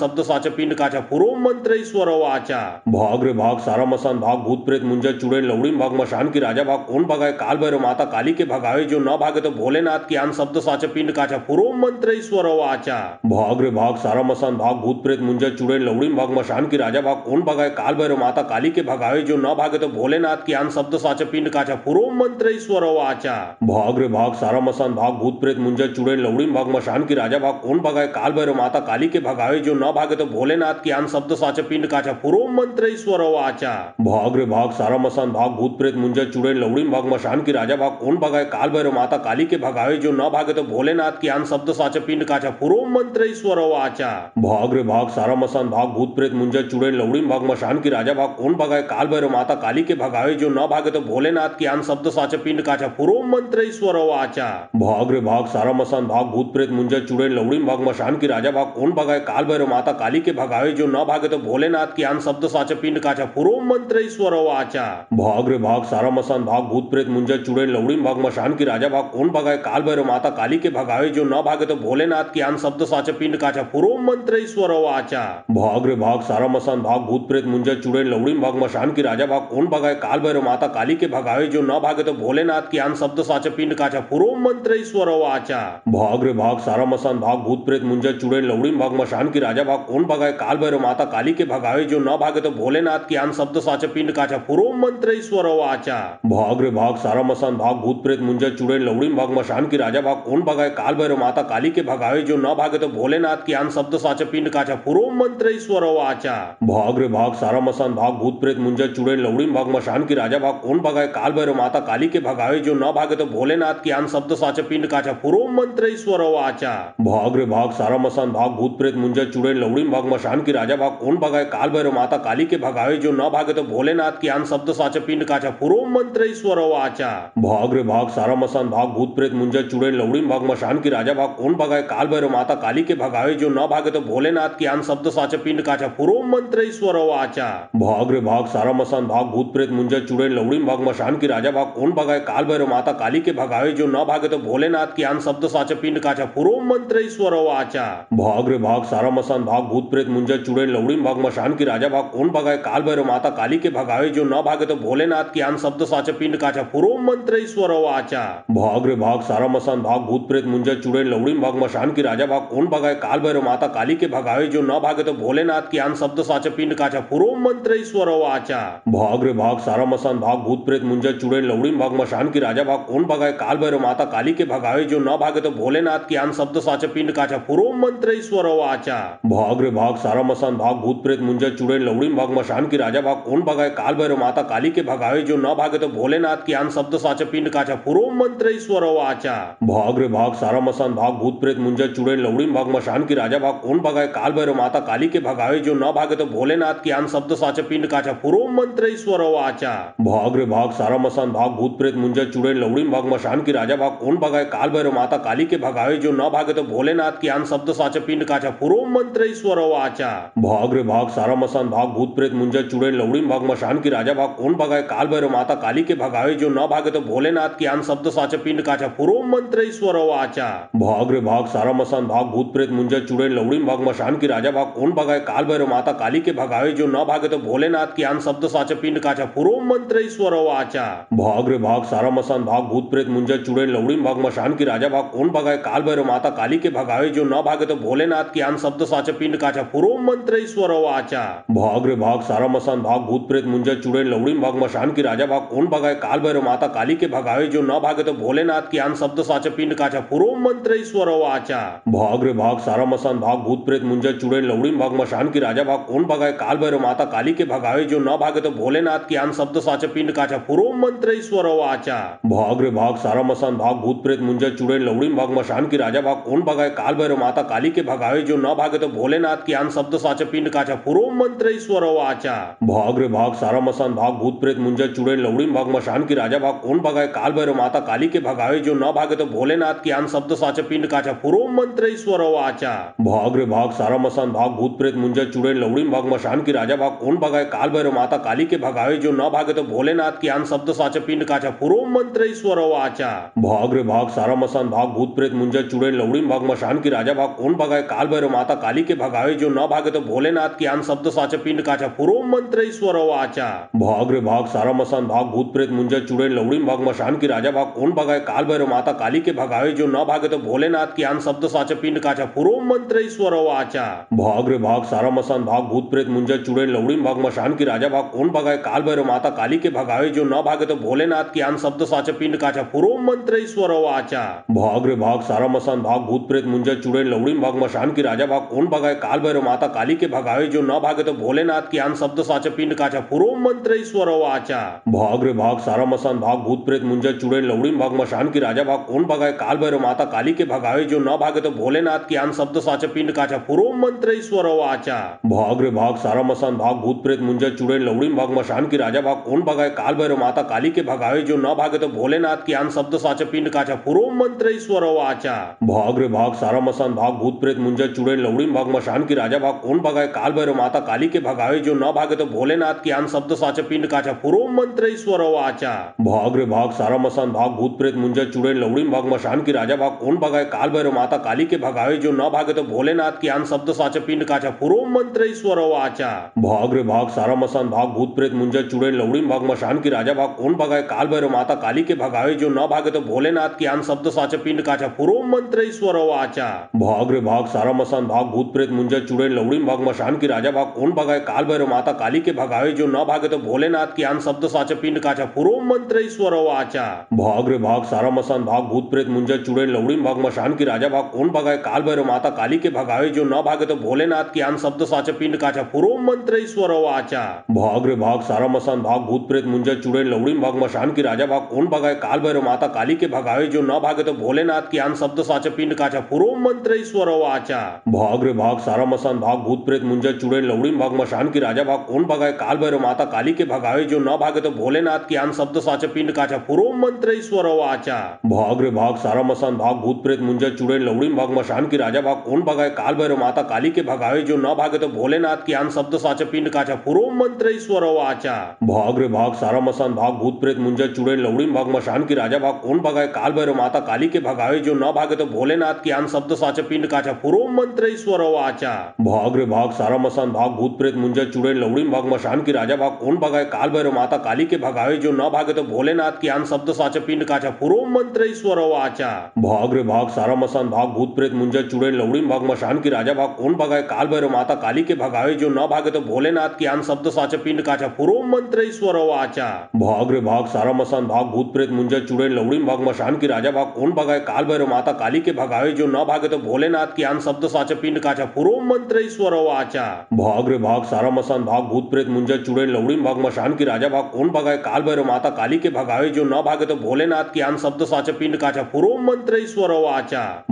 शब्द साचा पिंड काचा पुरोम मंत्र ईश्वर वाचा भाग रे भाग सारा मसान भाग भूत प्रेत मुंजा चुड़ैल लवड़ीम भाग मशान की राजा भाग कौन भगाए काल भैरव माता काली के भगावे जो न भागे तो भोलेनाथ की आन शब्द साचा पिंड काचा पुरोम मंत्र ईश्वर वाचा भाग रे भाग सारा मसान भाग भूत प्रेत मुंजा चुड़ैल लवड़ीम भाग मशान की राजा भाग कौन भगाए काल भैरव माता काली के भगावे जो न भागे तो भोलेनाथ की आन शब्द साचा पिंड काचा पुरोम मंत्र ईश्वर वाचा भाग रे भाग सारा मसान भाग भूत प्रेत मुंजा चुड़ैल लवड़ीम भाग मशान की राजा भाग कौन भगाए काल भैरव माता काली के भगावे जो न भागे तो भोलेनाथ की आन शब्द साचा पिंड काचा पुरोम मंत्र ईश्वर वाचा भाग रे भाग सारा मसान भाग भूत प्रेत मुंजा चुड़ैल लवड़ीम भाग मशान की राजा भाग कौन भगाए काल भैरव माता काली के भगावे जो न भागे तो भोलेनाथ की आन शब्द साचा पिंड काचा पुरोम मंत्र ईश्वर वाचा भाग रे भाग सारा मसान भाग भूत प्रेत मुंजा चुड़ैल लवड़ीम भाग मशान की राजा भाग कौन भगाए काल भैरव माता काली के भगावे जो न भागे तो भोलेनाथ की आन शब्द साचा पिंड काचा पुरोम मंत्र ईश्वर वाचा भाग रे भाग सारा मसान भाग भूत प्रेत मुंजा चुड़ैल लवड़ी भाग मशान की राजा भाग कौन भगाए काल भैरव माता काली के भगावे जो न भागे तो भोलेनाथ की आन शब्द साचा पिंड काचा पुरोम मंत्र ईश्वर वाचा भाग रे भाग सारा मसान भाग भूत प्रेत मुंजा चुड़ैल लवड़ी भाग मशान की राजा भाग कौन भगाए काल भैरव माता काली के भगावे जो न भागे तो भोलेनाथ की आन शब्द साचा पिंड काचा पुरोम मंत्र ईश्वर वाचा भाग रे भाग सारा मसान भाग भूत प्रेत मुंजा चुड़ैल लवड़ी भाग मशान की राजा भाग कौन भगाए काल भैरव माता काली के भगावे जो न भागे तो भोलेनाथ की आन शब्द साचा पिंड काचा पुरोम मंत्र ईश्वर वाचा भाग रे भाग सारा मसान भाग भूत प्रेत मुंजा चुड़ैल लवड़ी भाग मशान की राजा भाग कौन भगाए काल भैरव माता काली के भगावे जो न भागे तो भोलेनाथ की आन शब्द साचा पिंड काचा पुरोम मंत्र ईश्वर वाचा भाग रे भाग सारा मसान भाग भूत प्रेत मुंजा चुड़ैल लवड़ी भाग मशान की राजा भाग कौन भगाए काल भैरव माता काली के भगावे जो न भागे तो भोलेनाथ की आन शब्द साचा पिंड काचा पुरोम मंत्र ईश्वर वाचा भाग रे भाग सारा मसान भाग भूत प्रेत मुंजा चुड़ैल लवड़ी भाग मशान की राजा भाग कौन भगाए काल भैरव माता काली के भगावे जो न भागे तो भोलेनाथ की आन शब्द साचा पिंड काचा पुरोम मंत्र ईश्वर वाचा भाग रे भाग सारा मसान भाग भूत प्रेत मुंजा चुड़ैल लवड़ी भाग मशान की राजा भाग कौन भगाए काल भैरव माता काली के भगावे जो न भागे तो भोलेनाथ की आन शब्द साचा पिंड काचा पुरोम मंत्र ईश्वर वाचा भाग रे भाग सारा मसान भाग भूत प्रेत मुंजा चुड़ैल लवड़ी भाग मशान की राजा भाग कौन भगाए काल भैरव माता काली के भगावे जो न भागे तो भोलेनाथ की आन शब्द साचा पिंड काचा पुरोम मंत्र ईश्वर वाचा भाग रे भाग सारा मसान भाग भूत प्रेत मुंजा चुड़ैल लवड़ी भाग मशान की राजा भाग कौन भगाए काल भैरव माता काली के भगावे जो न भागे तो भोलेनाथ की आन शब्द साचा पिंड काचा पुरोम मंत्र ईश्वर वाचा भाग रे भाग सारा मसान भाग भूत प्रेत मुंजा चुड़ैल लवड़ी भाग मशान की राजा भाग कौन भगाए काल भैरव माता काली के भगावे जो न भागे तो भोलेनाथ की आन शब्द साचा पिंड काचा पुरोम मंत्र ईश्वर वाचा भाग रे भाग सारा मसान भाग भूत प्रेत मुंजा चुड़ैल लवड़ी भाग मशान की राजा भाग कौन भगाए काल भैरव माता काली के भगावे जो न भागे तो भोलेनाथ की आन शब्द साचा पिंड काचा पुरोम मंत्र ईश्वर वाचा भाग रे भाग सारा मसान भाग भूत प्रेत मुंजा चुड़ैल लवड़ी भाग मशान की राजा भाग कौन भगाए काल भैरव माता काली के भगावे जो न भागे तो भोलेनाथ की आन शब्द साचा पिंड काचा पुरोम मंत्र ईश्वर वाचा भाग रे भाग सारा मसान भाग भूत प्रेत मुंजा चुड़ैल लवड़ी भाग मशान की राजा भाग कौन भगाए काल भैरव माता काली के भगावे जो न भागे तो भोलेनाथ की आन शब्द साचा पिंड काचा पुरोम मंत्र ईश्वर वाचा भाग रे भाग सारा मसान भाग भूत प्रेत मुंजा चुड़ैल लवड़ी भाग मशान की राजा भाग कौन भगाए काल भैरव माता काली के भगावे जो न भागे तो भोलेनाथ की आन शब्द साचा पिंड काचा पुरोम मंत्र ईश्वर वाचा भाग रे भाग सारा मसान भाग भूत प्रेत मुंजा चुड़ैल लवड़ी भाग मशान की राजा भाग कौन भगाए काल भैरव माता काली के भगावे जो न भागे तो भोलेनाथ की आन शब्द साचा पिंड काचा पुरोम मंत्र ईश्वर वाचा भाग रे भाग सारा मसान भाग भूत प्रेत मुंजा चुड़ैल लवड़ी भाग मशान की राजा भाग कौन भगाए काल भैरव माता काली के भगावे जो न भागे तो भोलेनाथ की आन शब्द साचा पिंड काचा पुरोम मंत्र ईश्वर वाचा भाग रे भाग सारा मसान भाग भूत प्रेत मुंजा चुड़ैल लवड़ी भाग मशान की राजा भाग कौन भगाए काल भैरव माता काली के भगावे जो न भागे तो भोलेनाथ की आन शब्द साचा पिंड काचा पुरोम मंत्र ईश्वर वाचा भाग रे भाग सारा मसान भाग भूत प्रेत मुंजा चुड़ैल लवड़ी भाग मशान की राजा भाग कौन भगाए काल भैरव माता काली के भगावे जो न भागे तो भोलेनाथ की आन शब्द साचा पिंड काचा पुरोम मंत्र ईश्वर वाचा भाग रे भाग सारा मसान भाग भूत प्रेत मुंजा चुड़ैल लवड़ी भाग मशान की राजा भाग कौन भगाए काल भैरव माता काली के भगावे जो न भागे तो भोलेनाथ की आन शब्द साचा पिंड काचा पुरोम मंत्र ईश्वर वाचा भाग रे भाग सारा मसान भाग भूत प्रेत मुंजा चुड़ैल लवड़ी भाग मशान की राजा भाग कौन भगाए काल भैरव माता काली के भगावे जो न भागे तो भोलेनाथ की आन शब्द साचा पिंड काचा पुरोम मंत्र ईश्वर वाचा भाग रे भाग सारा मसान भाग भूत प्रेत मुंजा चुड़ैल लवड़ी भाग मशान की राजा भाग कौन भगाए काल भैरव माता काली के भगावे जो न भागे तो भोलेनाथ की आन शब्द साचा पिंड काचा पुरोम मंत्र ईश्वर वाचा भाग रे भाग सारा मसान भाग भूत प्रेत मुंजा चुड़ैल लवड़ी भाग मशान की राजा भाग कौन भगाए काल भैरव माता काली के भगावे जो न भागे तो भोलेनाथ की आन शब्द साचा पिंड काचा पुरोम मंत्र ईश्वर वाचा भाग रे भाग सारा मसान भाग भूत प्रेत मुंजा चुड़ैल लवड़ी भाग मशान की राजा भाग कौन भगाए काल भैरव माता काली के भगावे जो न भागे तो भोलेनाथ की आन शब्द साचा पिंड काचा पुरोम मंत्र ईश्वर वाचा भाग रे भाग सारा मसान भाग भूत प्रेत मुंजा चुड़ैल लवड़ी भाग मशान की राजा भाग कौन भगाए काल भैरव माता काली के भगावे जो न भागे तो भोलेनाथ की आन शब्द साचा पिंड काचा पुरोम मंत्र ईश्वर वाचा भाग रे भाग सारा मसान भाग भूत प्रेत मुंजा चुड़ैल लवड़ी भाग मशान की राजा भाग कौन भगाए काल भैरव माता काली के भगावे जो न भागे तो भोलेनाथ की आन शब्द साचा पिंड काचा पुरोम मंत्र ईश्वर वाचा भाग रे भाग सारा मसान भाग भूत प्रेत मुंजा चुड़ैल लवड़ी भाग मशान की राजा भाग कौन भगाए काल भैरव माता काली के भगावे जो न भागे तो भोलेनाथ की आन शब्द साचा पिंड काचा पुरोम मंत्र ईश्वर वाचा भाग रे भाग सारा मसान भाग भूत प्रेत मुंजा चुड़ैल लवड़ी भाग मशान की राजा भाग कौन भगाए काल भैरव माता काली के भगावे जो न भागे तो भोलेनाथ की आन शब्द साचा पिंड काचा पुरोम मंत्र ईश्वर वाचा भाग रे भाग सारा मसान भाग भूत प्रेत मुंजा चुड़ैल लवड़ी भाग मशान की राजा भाग कौन भगाए काल भैरव माता काली के भगावे जो न भागे तो भोलेनाथ की आन शब्द साचा पिंड काचा पुरोम मंत्र ईश्वर वाचा भाग रे भाग सारा मसान भाग भूत प्रेत मुंजर चुड़ैल लौड़ी भाग मशान की राजा भाग कौन भगाए काल भैरव माता काली के भगावे जो न भागे तो भोलेनाथ की आन शब्द साचे पिंड काचा पुरो मंत्र ईश्वर वाचा भाग रे भाग सारा मसान भाग भूत प्रेत मुंजर चुड़ैल लौड़ी भाग मशान की राजा भाग कौन भगाए काल भैरव माता काली के भगावे जो न भागे तो भोलेनाथ की आन शब्द साचे पिंड काचा पुरो मंत्र ईश्वर वाचा भाग रे भाग सारा मसान भाग भूत प्रेत मुंजर चुड़ैल लौड़ी भाग मशान की राजा भाग कौन भगाए काल भैरव माता काली के भगावे जो न भागे तो भोलेनाथ की आन शब्द साचे पिंड काचा पुरो मंत्र ईश्वर वाचा भाग रे भाग सारा मसान भाग भूत प्रेत मुंजर चुड़ैल लौड़ी भाग मशान की राजा भाग कौन भगाए काल भैरव माता काली के भगावे जो न भागे तो भोलेनाथ की आन शब्द साचे पिंड काचा पुरो मंत्र ईश्वर वाचा भाग रे भाग सारा मसान भाग भूत प्रेत मुंजर चुड़ैल लौड़ी भाग मशान की राजा भाग कौन भगाए काल भैरव माता काली के भगावे जो न भागे तो भोलेनाथ की आन शब्द साचे पिंड काचा पुरो मंत्र ईश्वर वाचा भाग रे भाग सारा मसान भाग भूत प्रेत मुंजर चुड़ैल लौड़ी भाग मशान की राजा भाग कौन भगाए काल भैरव माता काली के भगावे जो न भागे तो भोलेनाथ की आन शब्द साचे पिंड काचा पुरो मंत्र ईश्वर वाचा भाग रे भाग सारा मसान भाग भूत प्रेत मुंजर चुड़ैल लौड़ी भाग मशान की राजा भाग कौन भगाए काल भैरव माता काली के भगावे जो न भागे तो भोलेनाथ की आन शब्द साचे पिंड काचा पुरो मंत्र ईश्वर वाचा भाग रे भाग सारा मसान भाग भूत प्रेत मुंजर चुड़ैल लौड़ी भाग मशान की राजा भाग कौन भगाए काल भैरव माता काली के भगावे जो न भागे तो भोलेनाथ की आन शब्द साचे पिंड काचा पुरो मंत्र ईश्वर वाचा भाग रे भाग सारा मसान भाग भूत प्रेत मुंजर चुड़ैल लौड़ी भाग मशान की राजा भाग कौन भगाए काल भैरव माता काली के भगावे जो न भागे तो भोलेनाथ की आन शब्द साचे पिंड काचा पुरो मंत्र ईश्वर वाचा भाग रे भाग सारा मसान भाग भूत प्रेत मुंजर चुड़ैल लौड़ी भाग मशान की राजा भाग कौन भगाए काल भैरव माता काली के भगावे जो न भागे तो भोलेनाथ की आन शब्द साचे पिंड काचा पुरो मंत्र ईश्वर वाचा भाग रे भाग सारा मसान भाग भूत प्रेत मुंजर चुड़ैल लौड़ी भाग मशान की राजा भाग कौन भगाए काल भैरव माता काली के भगावे जो न भागे तो भोलेनाथ की आन शब्द साचे पिंड काचा पुरो मंत्र ईश्वर वाचा भाग रे भाग सारा मसान भाग भूत प्रेत मुंजर चुड़ैल लौड़ी भाग मशान की राजा भाग कौन भगाए काल भैरव माता काली के भगावे जो न भागे तो भोलेनाथ की आन शब्द साचे पिंड काचा पुरो मंत्र ईश्वर वाचा भाग रे भाग सारा मसान भाग भूत प्रेत मुंजर चुड़ैल लौड़ी भाग मशान की राजा भाग कौन भगाए काल भैरव माता काली के भगावे जो न भागे तो भोलेनाथ की आन शब्द साचे पिंड काचा पुरो मंत्र ईश्वर वाचा भाग रे भाग सारा मसान भाग भूत प्रेत मुंजर चुड़ैल लौड़ी भाग मशान की राजा भाग कौन भगाए काल भैरव माता काली के भगावे जो न भागे तो भोलेनाथ की आन शब्द साचे पिंड काचा पुरो मंत्र ईश्वर वाचा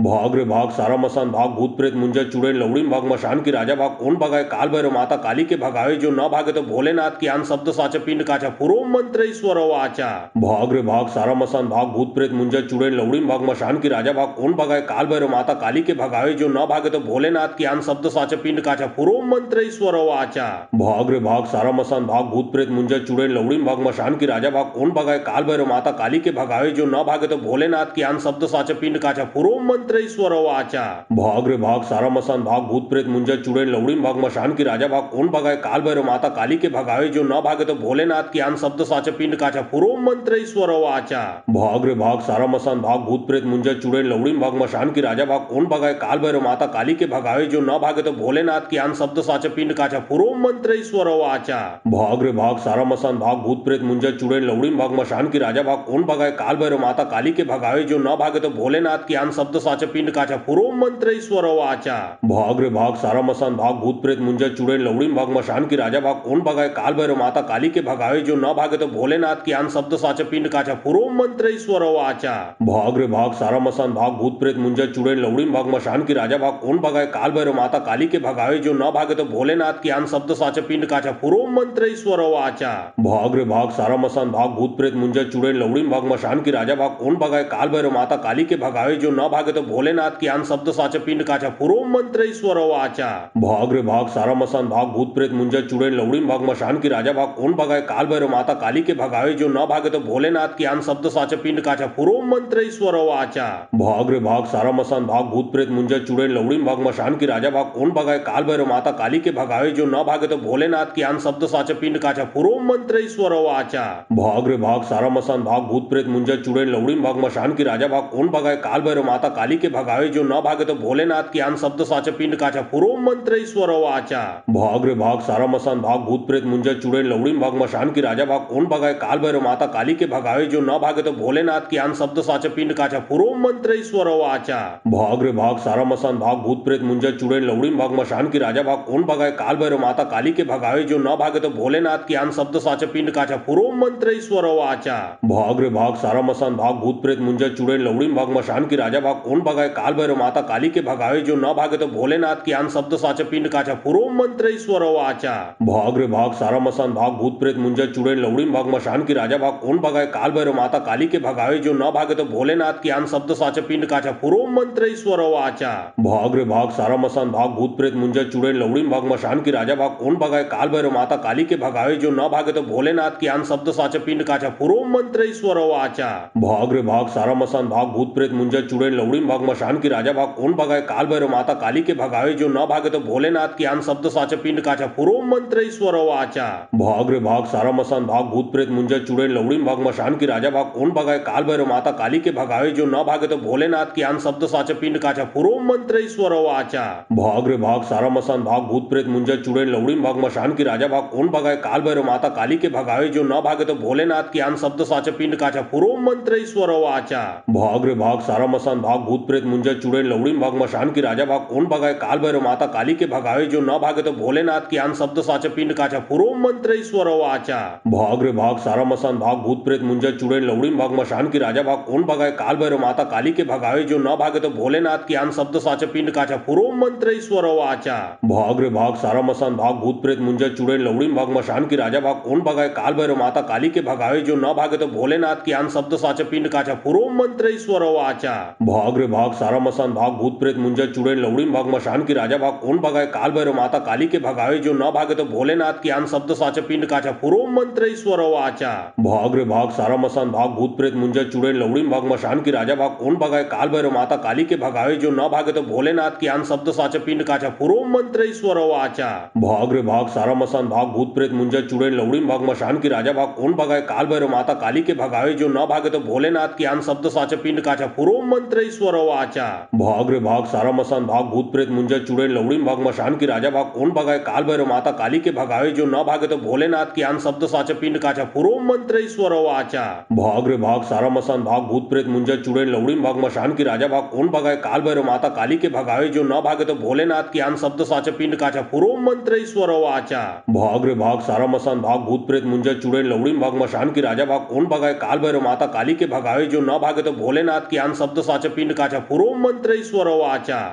भाग रे भाग सारा मसान भाग भूत प्रेत मुंजर चुड़ैल लौड़ी भाग मशान की राजा भाग कौन भगाए काल भैरव माता काली के भगावे जो न भागे तो भोलेनाथ की आन शब्द साचे पिंड काचा पुरो मंत्र ईश्वर वाचा भाग रे भाग सारा मसान भाग भूत प्रेत मुंजर चुड़ैल लौड़ी भाग मशान की राजा भाग कौन भगाए काल भैरव माता काली के भगावे जो न भागे तो भोलेनाथ की आन शब्द साचे पिंड काचा पुरो मंत्र ईश्वर वाचा भाग रे भाग सारा मसान भाग भूत प्रेत मुंजर चुड़ैल लौड़ी भाग मशान की राजा भाग कौन भगाए काल भैरव माता काली के भगावे जो न भागे तो भोलेनाथ की आन शब्द साचे पिंड काचा पुरो मंत्र ईश्वर वाचा भाग रे भाग सारा मसान भाग भूत प्रेत मुंजर चुड़ैल लौड़ी भाग मशान की राजा भाग कौन भगाए काल भैरव माता काली के भगावे जो न भागे तो भोलेनाथ की आन शब्द साचे पिंड काचा पुरो मंत्र ईश्वर वाचा भाग रे भाग सारा मसान भाग भूत प्रेत मुंजर चुड़ैल लौड़ी भाग मशान की राजा भाग कौन भगाए काल भैरव माता काली के भगावे जो न भागे तो भोलेनाथ की आन शब्द साचे पिंड काचा पुरो मंत्र ईश्वर वाचा भाग रे भाग सारा मसान भाग भूत प्रेत मुंजर चुड़ैल लौड़ी भाग मशान की राजा भाग कौन भगाए काल भैरव माता काली के भगावे जो न भागे तो भोलेनाथ की आन शब्द साचे पिंड काचा पुरो मंत्र ईश्वर वाचा भाग रे भाग सारा मसान भाग भूत प्रेत मुंजर चुड़ैल लौड़ी भाग मशान की राजा भाग कौन भगाए काल भैरव माता काली के भगावे जो न भागे तो भोलेनाथ की आन शब्द साचे पिंड काचा पुरो मंत्र ईश्वर वाचा भाग रे भाग सारा मसान भाग भूत प्रेत मुंजर चुड़ैल लौड़ी भाग मशान की राजा भाग कौन भगाए काल भैरव माता काली के भगावे जो न भागे तो भोलेनाथ की आन शब्द साचे पिंड काचा पुरो मंत्र ईश्वर वाचा भाग रे भाग सारा मसान भाग भूत प्रेत मुंजर चुड़ैल लौड़ी भाग मशान की राजा भाग कौन भगाए काल भैरव माता काली के भगावे जो न भागे तो भोलेनाथ की आन शब्द साचे पिंड काचा पुरो मंत्र ईश्वर वाचा भाग रे भाग सारा मसान भाग भूत प्रेत मुंजर चुड़ैल लौड़ी भाग मशान की राजा भाग कौन भगाए काल भैरव माता काली के भगावे जो न भागे तो भोलेनाथ की आन शब्द साचे पिंड काचा पुरो मंत्र ईश्वर वाचा भाग रे भाग सारा मसान भाग भूत प्रेत मुंजर चुड़ैल लौड़ी भाग मशान की राजा भाग कौन भगाए काल भैरव माता काली के भगावे जो न भागे तो भोलेनाथ की आन शब्द साचे पिंड काचा पुरो मंत्र ईश्वर वाचा भाग रे भाग सारा मसान भाग भूत प्रेत मुंजर चुड़ैल लौड़ी भाग मशान की राजा भाग कौन भगाए काल भैरव माता काली के भगावे जो न भागे तो भोलेनाथ की आन शब्द साचे पिंड काचा पुरो मंत्र ईश्वर वाचा भाग रे भाग सारा मसान भाग भूत प्रेत मुंजर चुड़ैल लौड़ी भाग मशान की राजा भाग कौन भगाए काल भैरव माता काली के भगावे जो न भागे तो भोलेनाथ की आन शब्द साचे पिंड काचा पुरो मंत्र ईश्वर वाचा भाग रे भाग सारा मसान भाग भूत प्रेत मुंजर चुड़ैल लौड़ी भाग मशान की राजा भाग कौन भगाए काल भैरव माता काली के भगावे जो न भागे तो भोलेनाथ की आन शब्द साचे पिंड काचा पुरो मंत्र ईश्वर वाचा भाग रे भाग सारा मसान भाग भूत प्रेत मुंजर चुड़ैल लौड़ी भाग मशान की राजा भाग कौन भगाए काल भैरव माता काली के भगावे जो न भागे तो भोलेनाथ की आन शब्द साचे पिंड काचा पुरो मंत्र ईश्वर वाचा भाग रे भाग सारा मसान भाग भूत प्रेत मुंजर चुड़ैल लौड़ी भाग मशान की राजा भाग कौन भगाए काल भैरव माता काली के भगावे जो न भागे तो भोलेनाथ की आन शब्द साचे पिंड काचा पुरो मंत्र ईश्वर वाचा भाग रे भाग सारा मसान भाग भूत प्रेत मुंजर चुड़ैल लौड़ी भाग मशान की राजा भाग कौन भगाए काल भैरव माता काली के भगावे जो न भागे तो भोलेनाथ की आन शब्द साचे पिंड काचा पुरो मंत्र ईश्वर वाचा भाग रे भाग सारा मसान भाग भूत प्रेत मुंजर चुड़ैल लौड़ी भाग मशान की राजा भाग कौन भगाए काल भैरव माता काली के भगावे जो न भागे तो भोलेनाथ की आन शब्द साचे पिंड काचा पुरो मंत्र ईश्वर वाचा वाचा। भाग रे भाग सारा मसान भाग, भूत प्रेत मुंजा चुड़ैल लवड़ीन भाग, मशान की राजा भाग, कौन भगाए काल भैरव माता काली के भगावे, जो न भागे तो भोलेनाथ की आन शब्द साचा पिंड काचा, पुरो मंत्र ईश्वर वाचा। भाग रे भाग सारा मसान भाग, भूत प्रेत मुंजा चुड़ैल लवड़ीन भाग, मशान की राजा भाग, कौन भगाए काल भैरव माता काली के भगावे, जो न भागे तो भोलेनाथ की आन शब्द साचा पिंड काचा, पुरो मंत्र ईश्वर वाचा। भाग रे भाग सारा मसान भाग, भूत प्रेत मुंजा चुड़ैल लवड़ीन भाग, मशान की राजा भाग, कौन भगाए काल भैरव माता काली के भगावे, जो न भागे तो भोलेनाथ की आन शब्द साचा पिंड काचा, पुरो मंत्र ईश्वर वाचा। भाग रे भाग सारा मसान भाग, भूत प्रेत मुंजा चुड़ैल लवड़ीन भाग, मशान की राजा भाग, कौन भगाए काल भैरव माता काली के भगावे, जो न भागे तो भोलेनाथ की आन शब्द साचा पिंड काचा, पुरो मंत्र ईश्वर वाचा। भाग रे भाग सारा मसान भाग, भूत प्रेत मुंजा चुड़ैल लवड़ीन भाग, मशान की राजा भाग, कौन भगाए काल भैरव माता काली के भगावे, जो न भागे तो भोलेनाथ की आन शब्द साचा पिंड काचा, पुरो मंत्र ईश्वर वाचा। भाग रे भाग सारा मसान भाग, भूत प्रेत मुंजा चुड़ैल लवड़ीन भाग, मशान की राजा भाग, कौन भगाए काल भैरव माता काली के भगावे, जो न भागे तो भोलेनाथ की आन शब्द साचा पिंड काचा, पुरो मंत्र ईश्वर वाचा। भाग रे भाग सारा मसान भाग, भूत प्रेत मुंजा चुड़ैल लवड़ीन भाग, मशान की राजा भाग, कौन भगाए काल भैरव माता काली के भगावे, जो न भागे तो भोलेनाथ की आन शब्द साचा पिंड काचा, पुरो मंत्र ईश्वर वाचा। भाग रे भाग सारा मसान भाग, भूत प्रेत मुंजा चुड़ैल लवड़ीन भाग, मशान की राजा भाग, कौन भगाए काल भैरव माता काली के भगावे, जो न भागे तो भोलेनाथ की आन शब्द साचा पिंड काचा, पुरो मंत्र ईश्वर वाचा। भाग रे भाग सारा मसान भाग, भूत प्रेत मुंजा चुड़ैल लवड़ीन भाग, मशान की राजा भाग, कौन भगाए काल भैरव माता काली के भगावे, जो न भागे तो भोलेनाथ की आन शब्द साचा पिंड काचा, पुरो मंत्र ईश्वर वाचा। भाग रे भाग सारा मसान भाग, भूत प्रेत मुंजा चुड़ैल लवड़ीन भाग, मशान की राजा भाग, कौन भगाए काल भैरव माता काली के भगावे, जो न भागे तो भोलेनाथ की आन शब्द साचा पिंड काचा, पुरो मंत्र ईश्वर वाचा। भाग रे भाग सारा मसान भाग, भूत प्रेत मुंजा चुड़ैल लवड़ीन भाग, मशान की राजा भाग, कौन भगाए काल भैरव माता काली के भगावे, जो न भागे तो भोलेनाथ की आन शब्द साचा पिंड काचा, पुरो मंत्र ईश्वर वाचा। भाग रे भाग सारा मसान भाग, भूत प्रेत मुंजा चुड़ैल लवड़ीन भाग, मशान की राजा भाग, कौन भगाए काल भैरव माता काली के भगावे, जो न भागे तो भोलेनाथ की आन शब्द साचा पिंड काचा, पुरो मंत्र ईश्वर वाचा। भाग रे भाग सारा मसान भाग, भूत प्रेत मुंजा चुड़ैल लवड़ीन भाग, मशान की राजा भाग, कौन भगाए काल भैरव माता काली के भगावे, जो न भागे तो भोलेनाथ की आन शब्द साचा पिंड काचा, पुरो मंत्र ईश्वर वाचा।